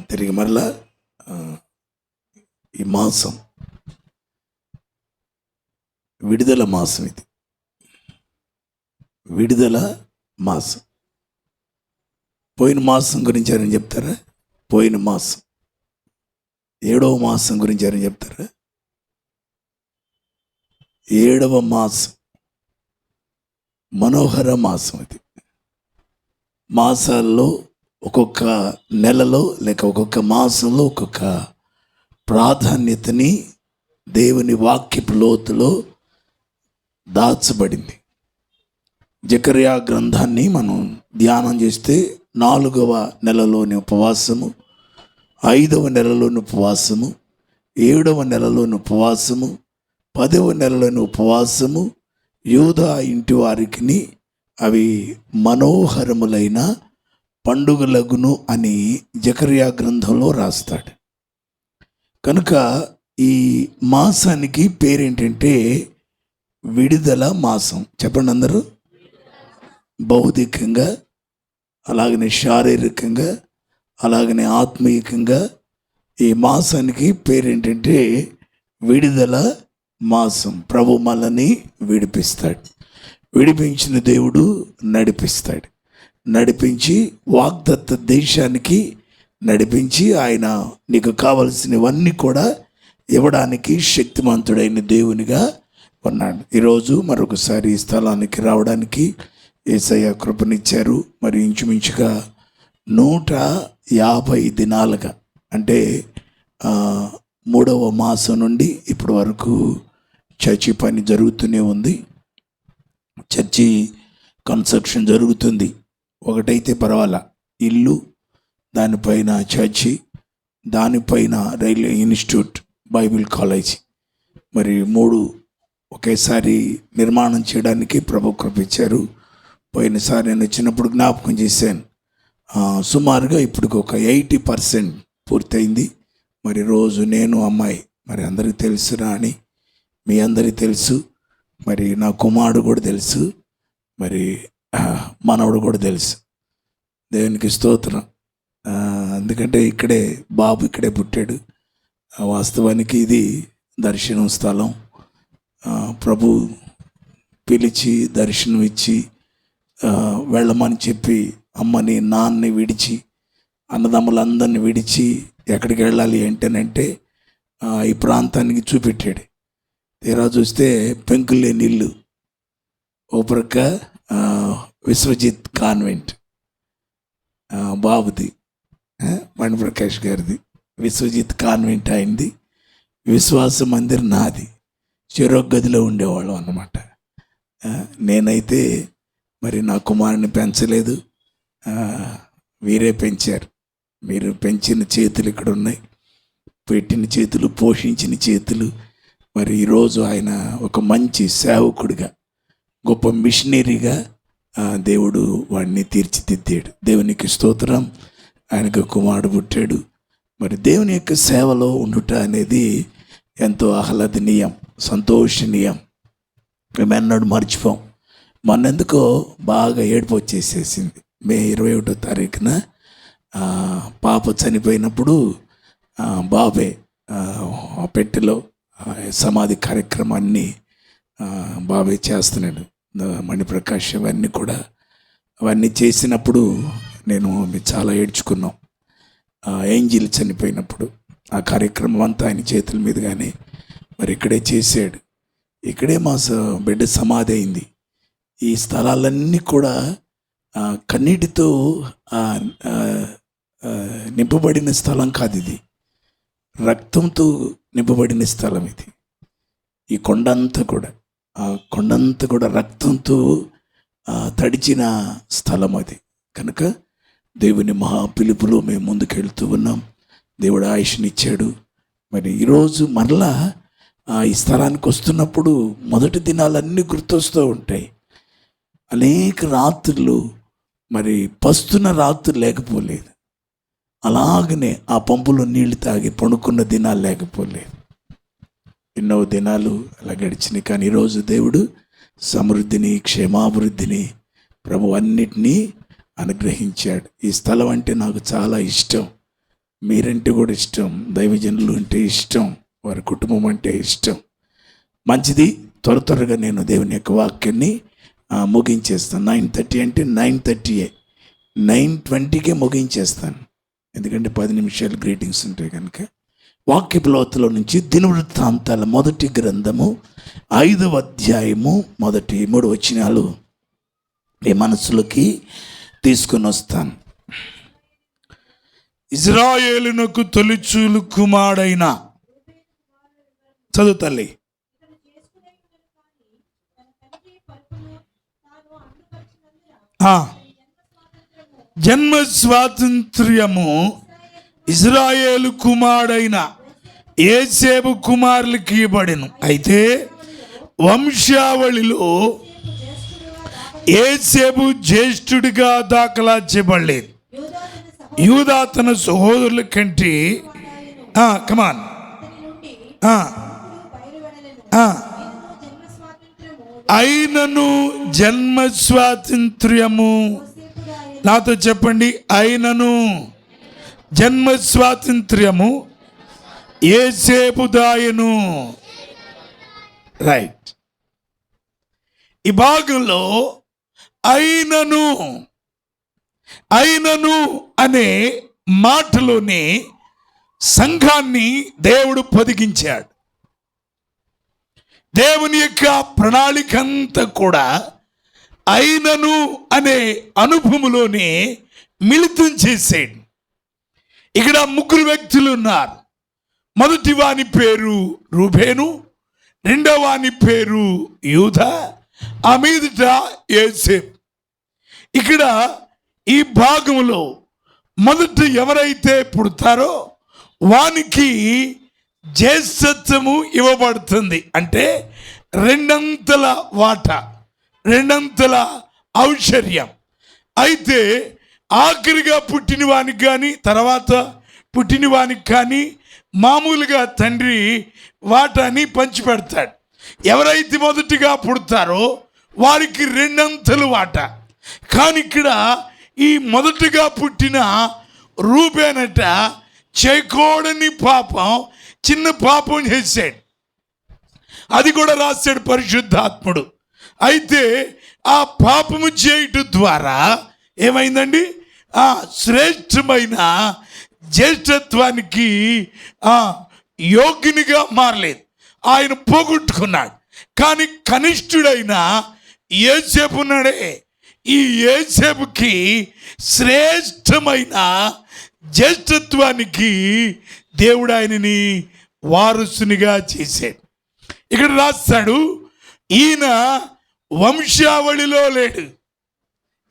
తిరిగి మరలా ఈ మాసం విడుదల మాసం. ఇది విడుదల మాసం. పోయిన మాసం గురించి ఎవరైనా చెప్తారా? పోయిన మాసం 7వ మాసం గురించి ఎవరైనా చెప్తారా? 7వ మాసం మనోహర మాసం. ఇది మాసాల్లో ఒక్కొక్క నెలలో లేక ఒక్కొక్క మాసంలో ఒక్కొక్క ప్రాధాన్యతని దేవుని వాక్యపు లోతులో దాచబడింది. జకర్యా గ్రంథాన్ని మనం ధ్యానం చేస్తే 4వ నెలలోని ఉపవాసము, 5వ నెలలోని ఉపవాసము, 7వ నెలలోని ఉపవాసము, 10వ నెలలోని ఉపవాసము, యూదా ఇంటి వారికి అవి మనోహరములైన పండుగలగును అని జకర్యా గ్రంథంలో రాస్తాడు. కనుక ఈ మాసానికి పేరేంటంటే విడుదల మాసం. చెప్పండి అందరూ. భౌతికంగా, అలాగనే శారీరకంగా, అలాగనే ఆత్మీయంగా ఈ మాసానికి పేరేంటంటే విడుదల మాసం. ప్రభు మనల్ని విడిపిస్తాడు. విడిపించిన దేవుడు నడిపిస్తాడు. నడిపించి వాగ్దత్త దేశానికి నడిపించి ఆయన నీకు కావలసినవన్నీ కూడా ఇవ్వడానికి శక్తిమంతుడైన దేవునిగా ఉన్నాడు. ఈరోజు మరొకసారి ఈ స్థలానికి రావడానికి యేసయ్య కృపనిచ్చారు. మరి ఇంచుమించుగా 150 దినాలుగా, అంటే 3వ మాసం నుండి ఇప్పటి వరకు చర్చి పని జరుగుతూనే ఉంది. చర్చి కన్స్ట్రక్షన్ జరుగుతుంది. ఒకటైతే పర్వాలా, ఇల్లు, దానిపైన చర్చి, దానిపైన రైల్వే ఇన్స్టిట్యూట్, బైబిల్ కాలేజ్, మరి 3 ఒకేసారి నిర్మాణం చేయడానికి ప్రభు కృపించారు. పోయినసారి నేను వచ్చినప్పుడు జ్ఞాపకం చేశాను. సుమారుగా ఇప్పుడు ఒక 80% పూర్తయింది. మరి రోజు నేను అమ్మాయి, మరి అందరికీ తెలుసురా అని, మీ అందరికీ తెలుసు, మరి నా కుమారుడు కూడా తెలుసు, మరి మనవడు కూడా తెలుసు. దేవునికి స్తోత్రం. ఎందుకంటే ఇక్కడే బాబు ఇక్కడే పుట్టాడు. వాస్తవానికి ఇది దర్శనం స్థలం. ప్రభు పిలిచి దర్శనం ఇచ్చి వెళ్ళమని చెప్పి అమ్మని నాన్నని విడిచి అన్నదమ్ములందరినీ విడిచి ఎక్కడికి వెళ్ళాలి ఏంటనంటే ఈ ప్రాంతానికి చూపెట్టాడు. తీరా చూస్తే పెంకులు లేని ఇల్లు. ఓ ప్రక్క విశ్వజిత్ కాన్వెంట్ బాబుది, మణిప్రకాష్ గారిది. విశ్వజిత్ కాన్వెంట్ అయింది, విశ్వాస మందిర్ నాది. చెరొక గదిలో ఉండేవాళ్ళం అన్నమాట. నేనైతే మరి నా కుమారుని పెంచలేదు, వీరే పెంచారు. మీరు పెంచిన చేతులు ఇక్కడ ఉన్నాయి, పెట్టిన చేతులు, పోషించిన చేతులు. మరి ఈరోజు ఆయన ఒక మంచి సేవకుడిగా, గొప్ప మిషనరీగా దేవుడు వాడిని తీర్చిదిద్దాడు. దేవునికి స్తోత్రం. ఆయనకు కుమారుడు పుట్టాడు. మరి దేవుని యొక్క సేవలో ఉండుట అనేది ఎంతో ఆహ్లాదనీయం, సంతోషనీయం. మేమెన్నడూ మర్చిపోం. మొన్నెందుకో బాగా ఏడుపు వచ్చేసేసింది. మే 21వ తారీఖున పాప చనిపోయినప్పుడు బాబే పెట్టెలో సమాధి కార్యక్రమాన్ని బాబే చేస్తున్నాడు. మణిప్రకాష్ అవన్నీ చేసినప్పుడు నేను చాలా ఏడ్చుకున్నాం. ఏంజిల్ చనిపోయినప్పుడు ఆ కార్యక్రమం అంతా ఆయన చేతుల మీదుగానే మరి ఇక్కడే చేశాడు. ఇక్కడే మా బిడ్డ సమాధి అయింది. ఈ స్థలాలన్నీ కూడా కన్నీటితో నింపబడిన స్థలం కాదు ఇది, రక్తంతో నింపబడిన స్థలం ఇది. ఈ కొండంతా కూడా రక్తంతో తడిచిన స్థలం అది. కనుక దేవుని మహా పిలుపులో మేము ముందుకెళ్తూ ఉన్నాం. దేవుడు ఆయుష్నిచ్చాడు. మరి ఈరోజు మరలా ఈ స్థలానికి వస్తున్నప్పుడు మొదటి దినాలన్నీ గుర్తొస్తూ ఉంటాయి. అనేక రాత్రులు మరి పస్తున్న రాత్రులు లేకపోలేదు. అలాగనే ఆ పంపులో నీళ్లు తాగి పడుకున్న దినాలు లేకపోలేదు. ఎన్నో దినాలు అలా గడిచినాయి. కానీ ఈరోజు దేవుడు సమృద్ధిని, క్షేమాభివృద్ధిని ప్రభు అన్నిటినీ అనుగ్రహించాడు. ఈ స్థలం అంటే నాకు చాలా ఇష్టం. మీరంటే కూడా ఇష్టం, దైవజనులు అంటే ఇష్టం, వారి కుటుంబం అంటే ఇష్టం. మంచిది. త్వరగా నేను దేవుని యొక్క వాక్యాన్ని ముగించేస్తాను. 9:30 అంటే 9:30, 9:20కే ముగించేస్తాను. ఎందుకంటే 10 నిమిషాలు గ్రీటింగ్స్ ఉంటాయి కనుక. వాక్యపు లోతులో నుంచి దినవృత్తాంతాల మొదటి గ్రంథము 5వ అధ్యాయము మొదటి 3 వచనాలు మీ మనసులోకి తీసుకుని వస్తాను. ఇజ్రాయేలునకు తొలిచూలు కుమారుడైన, చదువు తల్లి, జన్మ స్వాతంత్ర్యము ఇజ్రాయేలు కుమారుడైన యోసేపు కుమారులకి ఇవ్వబడెను. అయితే వంశావళిలో యోసేపు జ్యేష్ఠుడిగా దాఖలా చేయబడలేదు. యూదా తన సహోదరుల కంటే కమాన్ అయినను జన్మ స్వాతంత్ర్యము, నాతో చెప్పండి, అయినను జన్మ స్వాతంత్ర్యము యోసేపు దాయను. రైట్. ఈ భాగంలో అయినను అనే మాటలోనే సంఘాన్ని దేవుడు పొదిగించాడు. దేవుని యొక్క ప్రణాళిక అంతా కూడా అయినను అనే అనుభవంలోనే మిళితం చేసాడు. ఇక్కడ 3 వ్యక్తులు ఉన్నారు. మొదటి వాని పేరు రూబేను, రెండవ వాని పేరు యూదా, ఆ మీదట యోసేపు. ఇక్కడ ఈ భాగంలో మొదట ఎవరైతే పుడతారో వానికి జ్యేష్ఠత్వము ఇవ్వబడుతుంది. అంటే 2 వాటా, 2 ఔశ్వర్యం. అయితే ఆఖరిగా పుట్టిన వానికి కానీ తర్వాత పుట్టిన వానికి కానీ మామూలుగా తండ్రి వాటాని పంచిపెడతాడు. ఎవరైతే మొదటిగా పుడతారో వారికి 2 వాటా. కానీ ఇక్కడ ఈ మొదటగా పుట్టిన రూబేనట చేయకూడని పాపం, చిన్న పాపం చేశాడు. అది కూడా రాశాడు పరిశుద్ధాత్ముడు. అయితే ఆ పాపము చేయటం ద్వారా ఏమైందండి, ఆ శ్రేష్టమైన జ్యేష్ఠత్వానికి యోగ్యునిగా మారలేదు, ఆయన పోగొట్టుకున్నాడు. కానీ కనిష్ఠుడైన యోసేపు ఉన్నాడే, ఈ యోసేపుకి శ్రేష్టమైన జ్యేష్ఠత్వానికి దేవుడు ఆయనని వారసునిగా చేశాడు. ఇక్కడ రాస్తాడు, ఈయన వంశావళిలో లేడు.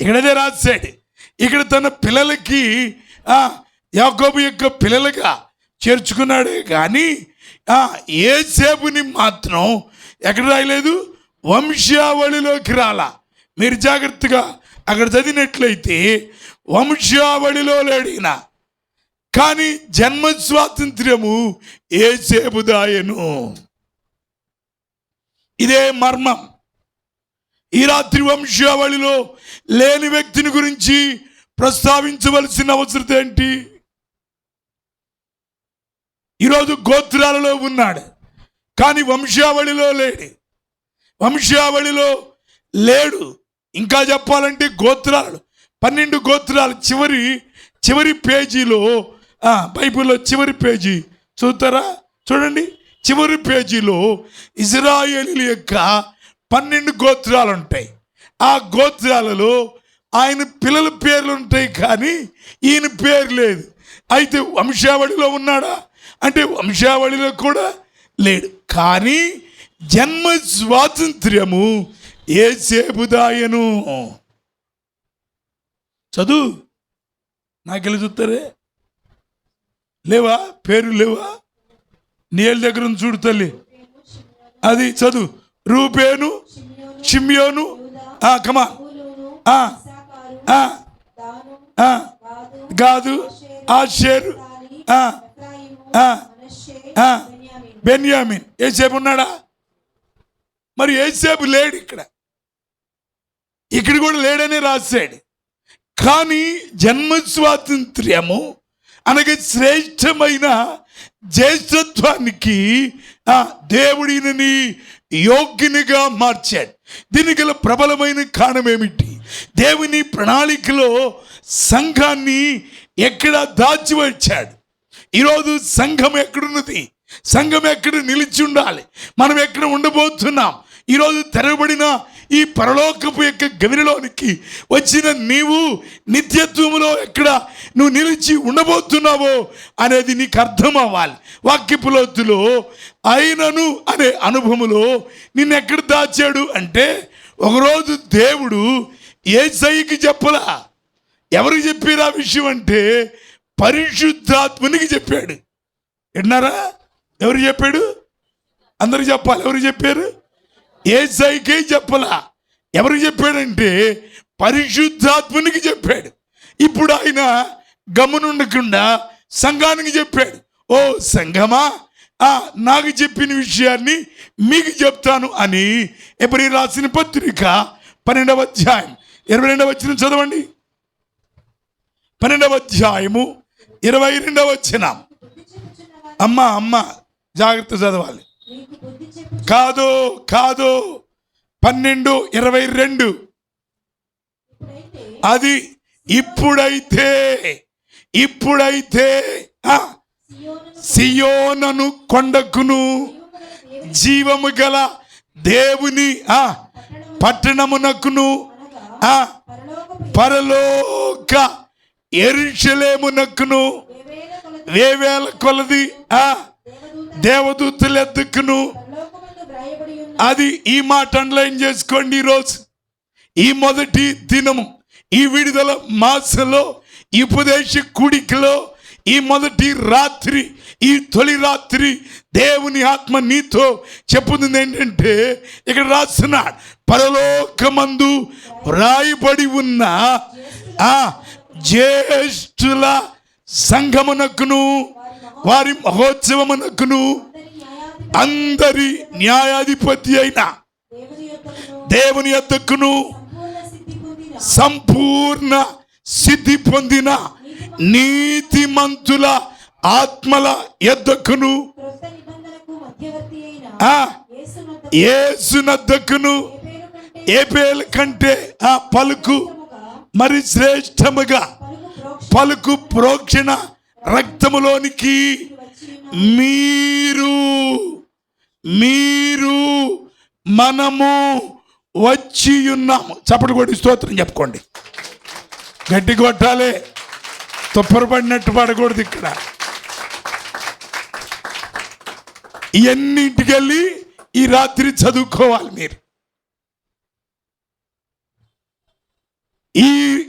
ఇక్కడదే రాశాడు. ఇక్కడ తన పిల్లలకి యాకోబు యొక్క పిల్లలుగా చేర్చుకున్నాడే కానీ యోసేపుని మాత్రం ఎక్కడ రాయలేదు, వంశావళిలోకి రాలా. మీరు జాగ్రత్తగా అక్కడ చదివినట్లయితే వంశావళిలో లేడిన, కానీ జన్మ స్వాతంత్ర్యము యోసేపు దాయను. ఇదే మర్మం. ఈ రాత్రి వంశావళిలో లేని వ్యక్తిని గురించి ప్రస్తావించవలసిన అవసరం ఏంటి? ఈరోజు గోత్రాలలో ఉన్నాడు కానీ వంశావళిలో లేడు. వంశావళిలో లేడు. ఇంకా చెప్పాలంటే గోత్రాలు 12 గోత్రాలు చివరి పేజీలో, బైబిల్లో చివరి పేజీ చూస్తారా? చూడండి, చివరి పేజీలో ఇజ్రాయేలీల యొక్క 12 గోత్రాలు ఉంటాయి. ఆ గోత్రాలలో ఆయన పిల్లల పేర్లు ఉంటాయి కానీ ఈయన పేరు లేదు. అయితే వంశావళిలో ఉన్నాడా అంటే వంశావళిలో కూడా లేడు. కానీ జన్మ స్వాతంత్ర్యము యోసేపు దాయను. చదువు, నాకెళ్ళి చూస్తారే, లేవా? పేరు లేవా? నీళ్ళ దగ్గర ఉంది చూడు తల్లి, అది చదువు. రూబేను, షిమ్యోను, కమా, గాదు, ఆషేరు, బెన్యామిన్. యోసేపు ఉన్నాడా? మరి యోసేపు లేడు. ఇక్కడ కూడా లేడని రాశాడు. కానీ జన్మ స్వాతంత్ర్యము అనగా శ్రేష్టమైన జ్యేష్ఠత్వానికి దేవుడిని యోగ్యునిగా మార్చాడు. దీనికి గల ప్రబలమైన కారణం ఏమిటి? దేవుని ప్రణాళికలో సంఘాన్ని ఎక్కడ దాచివచ్చాడు. ఈరోజు సంఘం ఎక్కడున్నది? సంఘం ఎక్కడ నిలిచి ఉండాలి? మనం ఎక్కడ ఉండబోతున్నాం? ఈరోజు తెరవబడిన ఈ పరలోకపు యొక్క గవిలోనికి వచ్చిన నీవు నిత్యత్వములో ఎక్కడ నువ్వు నిలిచి ఉండబోతున్నావో అనేది నీకు అర్థం అవ్వాలి. వాక్యపు లోతులో ఆయనను అనే అనుభవములో నిన్ను ఎక్కడ దాచాడు అంటే, ఒకరోజు దేవుడు యేసయ్యకి చెప్పలా. ఎవరికి చెప్పారు ఆ విషయం అంటే పరిశుద్ధాత్మునికి చెప్పాడు. విన్నారా? ఎవరు చెప్పాడు? అందరూ చెప్పాలి. ఎవరు చెప్పారు? యేసయ్యకే చెప్పలా. ఎవరికి చెప్పాడంటే పరిశుద్ధాత్మునికి చెప్పాడు. ఇప్పుడు ఆయన గమనుండకుండా సంఘానికి చెప్పాడు. ఓ సంఘమా, నాకు చెప్పిన విషయాన్ని మీకు చెప్తాను అని ఎబ్రీ రాసిన పత్రిక 12వ అధ్యాయం 22వ వచనం చదవండి. 12వ అధ్యాయము 22వ వచనం. అమ్మ జాగ్రత్త చదవాలి. కాదు 12:22. అది ఇప్పుడైతే సియోనను కొండకును జీవము గల దేవుని పట్టణమునకును పరలోక యెరూషలేమునకును వేవేల కొలది దేవదూతల ఎద్దుకును. అది ఈ మాట అండర్లైన్ చేసుకోండి. ఈరోజు ఈ మొదటి దినము, ఈ విడుదల మాసంలో, ఈ ఉపదేశ కూడికలో, ఈ మొదటి రాత్రి, ఈ తొలి రాత్రి దేవుని ఆత్మ నీతో చెప్పుతుంది ఏంటంటే, ఇక్కడ రాస్తున్నాడు, పరలోకమందు రాయబడి ఉన్న జ్యేష్ఠుల సంఘమునకును వారి మహోత్సవమునకును అందరి న్యాయాధిపతి అయిన దేవుని యొద్దకును సంపూర్ణ సిద్ధి పొందిన నీతిమంతుల ఆత్మల యొద్దకును యేసునొద్దకును ఏబేలు కంటే పలుకు మరి శ్రేష్టముగా పలుకు ప్రోక్షణ రక్తములోనికి మీరు మనము వచ్చి ఉన్నాము. చప్పటి కొట్టి స్తోత్రం చెప్పుకోండి. గట్టి కొట్టాలి. తుప్పరపడినట్టు పడకూడదు. ఇక్కడ ఇవన్నీ ఇంటికి వెళ్ళి ఈ రాత్రి చదువుకోవాలి మీరు.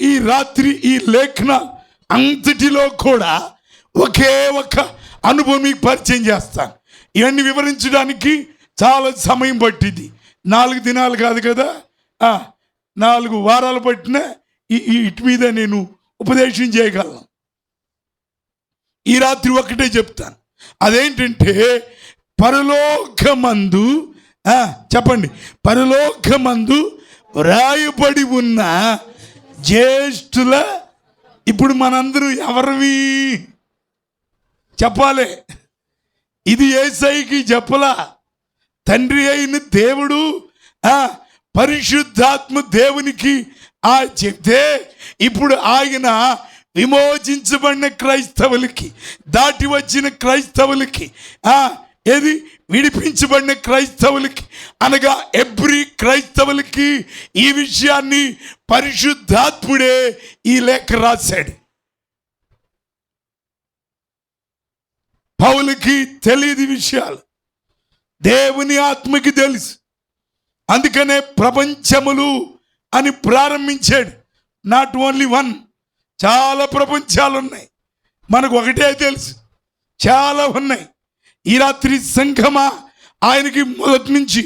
ఈ రాత్రి ఈ లేఖనాలు అంతటిలో కూడా ఒకే ఒక అనుభవం మీకు పరిచయం చేస్తాను. ఇవన్నీ వివరించడానికి చాలా సమయం పట్టింది. 4 దినాలు కాదు కదా, 4 వారాలు పట్టిన ఇటు మీద నేను ఉపదేశం చేయగలను. ఈ రాత్రి ఒకటే చెప్తాను. అదేంటంటే పరలోకమందు చెప్పండి, పరలోకమందు రాయబడి ఉన్న జ్యేష్ఠుల. ఇప్పుడు మనందరూ ఎవరివి చెప్పాలి? ఇది యేసయ్యకి చెప్పలా. తండ్రి అయిన దేవుడు పరిశుద్ధాత్మ దేవునికి చెప్తే, ఇప్పుడు ఆయన విమోచించబడిన క్రైస్తవులకి, దాటి వచ్చిన క్రైస్తవులకి, ఏది విడిపించబడిన క్రైస్తవులకి, అనగా ఎవ్రీ క్రైస్తవులకి ఈ విషయాన్ని పరిశుద్ధాత్ముడే ఈ లేఖ రాశాడు. పౌలుకి తెలియదు విషయాలు, దేవుని ఆత్మకి తెలుసు. అందుకనే ప్రపంచములు అని ప్రారంభించాడు. నాట్ ఓన్లీ వన్, చాలా ప్రపంచాలు ఉన్నాయి. మనకు ఒకటే తెలుసు, చాలా ఉన్నాయి. ఈ రాత్రి సంఘమా, ఆయనకి మొదటి నుంచి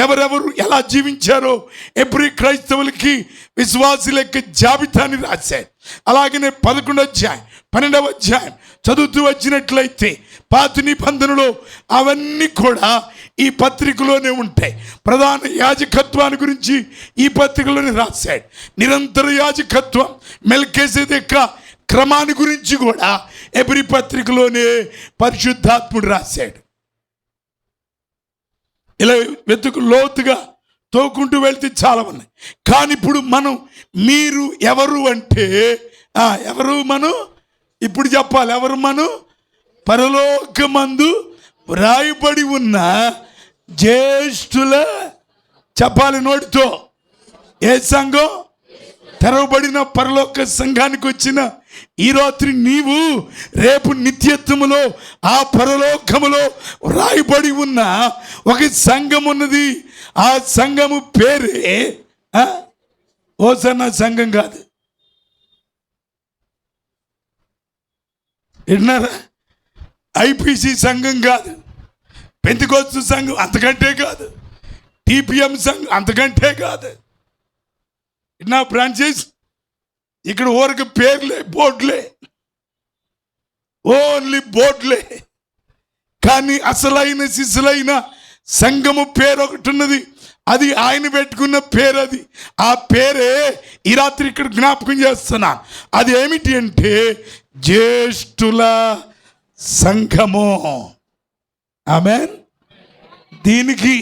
ఎవరెవరు ఎలా జీవించారో ఎవ్రీ క్రైస్తవులకి విశ్వాసుల యొక్క జాబితాని రాశాడు. అలాగనే 11వ అధ్యాయం 12వ అధ్యాయం చదువుతూ వచ్చినట్లయితే పాత నిబంధనలో అవన్నీ కూడా ఈ పత్రికలోనే ఉంటాయి. ప్రధాన యాజకత్వాన్ని గురించి ఈ పత్రికలోనే రాశాడు. నిరంతర యాజకత్వం, మెల్కీసెదెకు క్రమాన్ని గురించి కూడా ఎబ్రీ పత్రికలోనే పరిశుద్ధాత్ముడు రాశాడు. ఇలా వెతుకు లోతుగా తోకుంటూ వెళ్తే చాలా ఉన్నాయి. కానీ ఇప్పుడు మనం మీరు ఎవరు అంటే ఎవరు మనం ఇప్పుడు చెప్పాలి. ఎవరు మనం? పరలోకమందు వ్రాయబడి ఉన్న జ్యేష్ఠుల, చెప్పాలి నోటితో, ఏ సంఘం? తెరవబడిన పరలోక సంఘానికి వచ్చిన ఈ రాత్రి నీవు రేపు నిత్యత్వములో ఆ పరలోకములో వ్రాయబడి ఉన్న ఒక సంఘం ఉన్నది. ఆ సంఘము పేరే హోసన్నా సంఘం కాదు. విన్నారా? ఐపీసీ సంఘం కాదు, పెంతెకోస్తు సంఘం అంతకంటే కాదు, టీపీఎం సంఘం అంతకంటే కాదు. నా బ్రాంచెస్ ఇక్కడ ఊరికి పేర్లే, బోర్డులే, ఓన్లీ బోర్డులే. కానీ అసలైన సిసలైన సంఘము పేరు ఒకటి ఉన్నది. అది ఆయన పెట్టుకున్న పేరు. అది ఆ పేరే ఈ రాత్రి ఇక్కడ జ్ఞాపకం చేస్తున్నా. అది ఏమిటి అంటే జ్యేష్ఠుల సంఘము. ఆమేన్. దీనికి,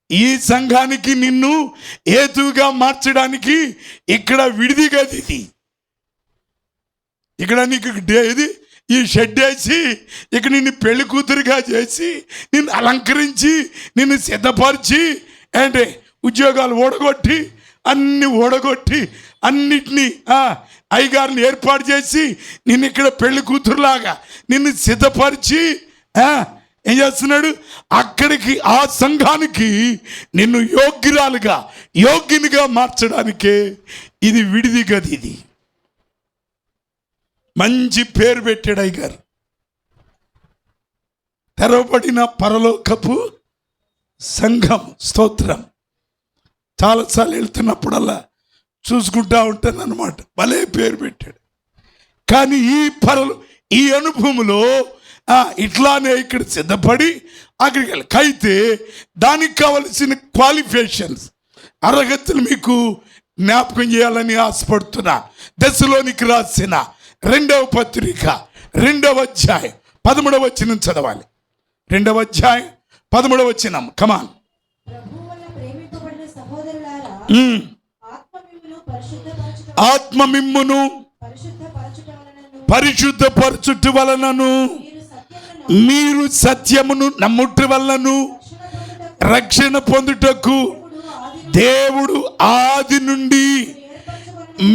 ఈ సంఘానికి నిన్ను హేతువుగా మార్చడానికి ఇక్కడ విడిది గది ఇది. ఇక్కడ నీకు ఇది ఈ షెడ్ వేసి ఇక నిన్ను పెళ్లి కూతురుగా చేసి నిన్ను అలంకరించి నిన్ను సిద్ధపరిచి అంటే ఉద్యోగాలు ఓడగొట్టి అన్నిటినీ అయ్యగారిని ఏర్పాటు చేసి నిన్ను ఇక్కడ పెళ్లి కూతురులాగా నిన్ను సిద్ధపరిచి ఏం చేస్తున్నాడు? అక్కడికి, ఆ సంఘానికి నిన్ను యోగ్యునిగా మార్చడానికే ఇది విడిది గది. ఇది మంచి పేరు పెట్టాడు అయ్యగారు. తెరవబడిన పరలోకపు సంఘం. స్తోత్రం. చాలాసార్లు వెళ్తున్నప్పుడల్లా చూసుకుంటా ఉంటాను అన్నమాట. భలే పేరు పెట్టాడు. కానీ ఈ అనుభవంలో ఇట్లానే ఇక్కడ సిద్ధపడి అక్కడికి వెళ్ళి అయితే దానికి కావలసిన క్వాలిఫికేషన్స్, అర్హతలు మీకు జ్ఞాపకం చేయాలని ఆశపడుతున్నా. దశలోనికి రాసిన 2వ పత్రిక 2వ అధ్యాయం 13వ వచనం చదవాలి. 2వ అధ్యాయం 13వ వచనం. కమాన్. ఆత్మ మిమ్మును పరిశుద్ధపరచుట వలనను మీరు సత్యమును నమ్ముట వలనను రక్షణ పొందుటకు దేవుడు ఆది నుండి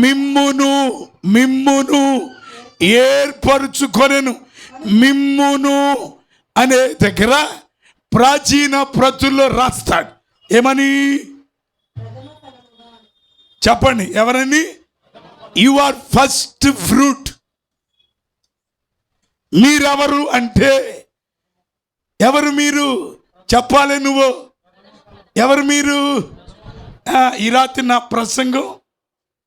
మిమ్మును ఏర్పరచుకొనెను. మిమ్మును అనే దగ్గర ప్రాచీన ప్రతుల్లో రాస్తాడు. ఏమని? చెప్పండి, ఎవరని? You are first fruit. మీరెవరు అంటే ఎవరు మీరు? చెప్పాలి నువ్వు. ఎవరు మీరు? ఈ రాత్రి నా ప్రసంగం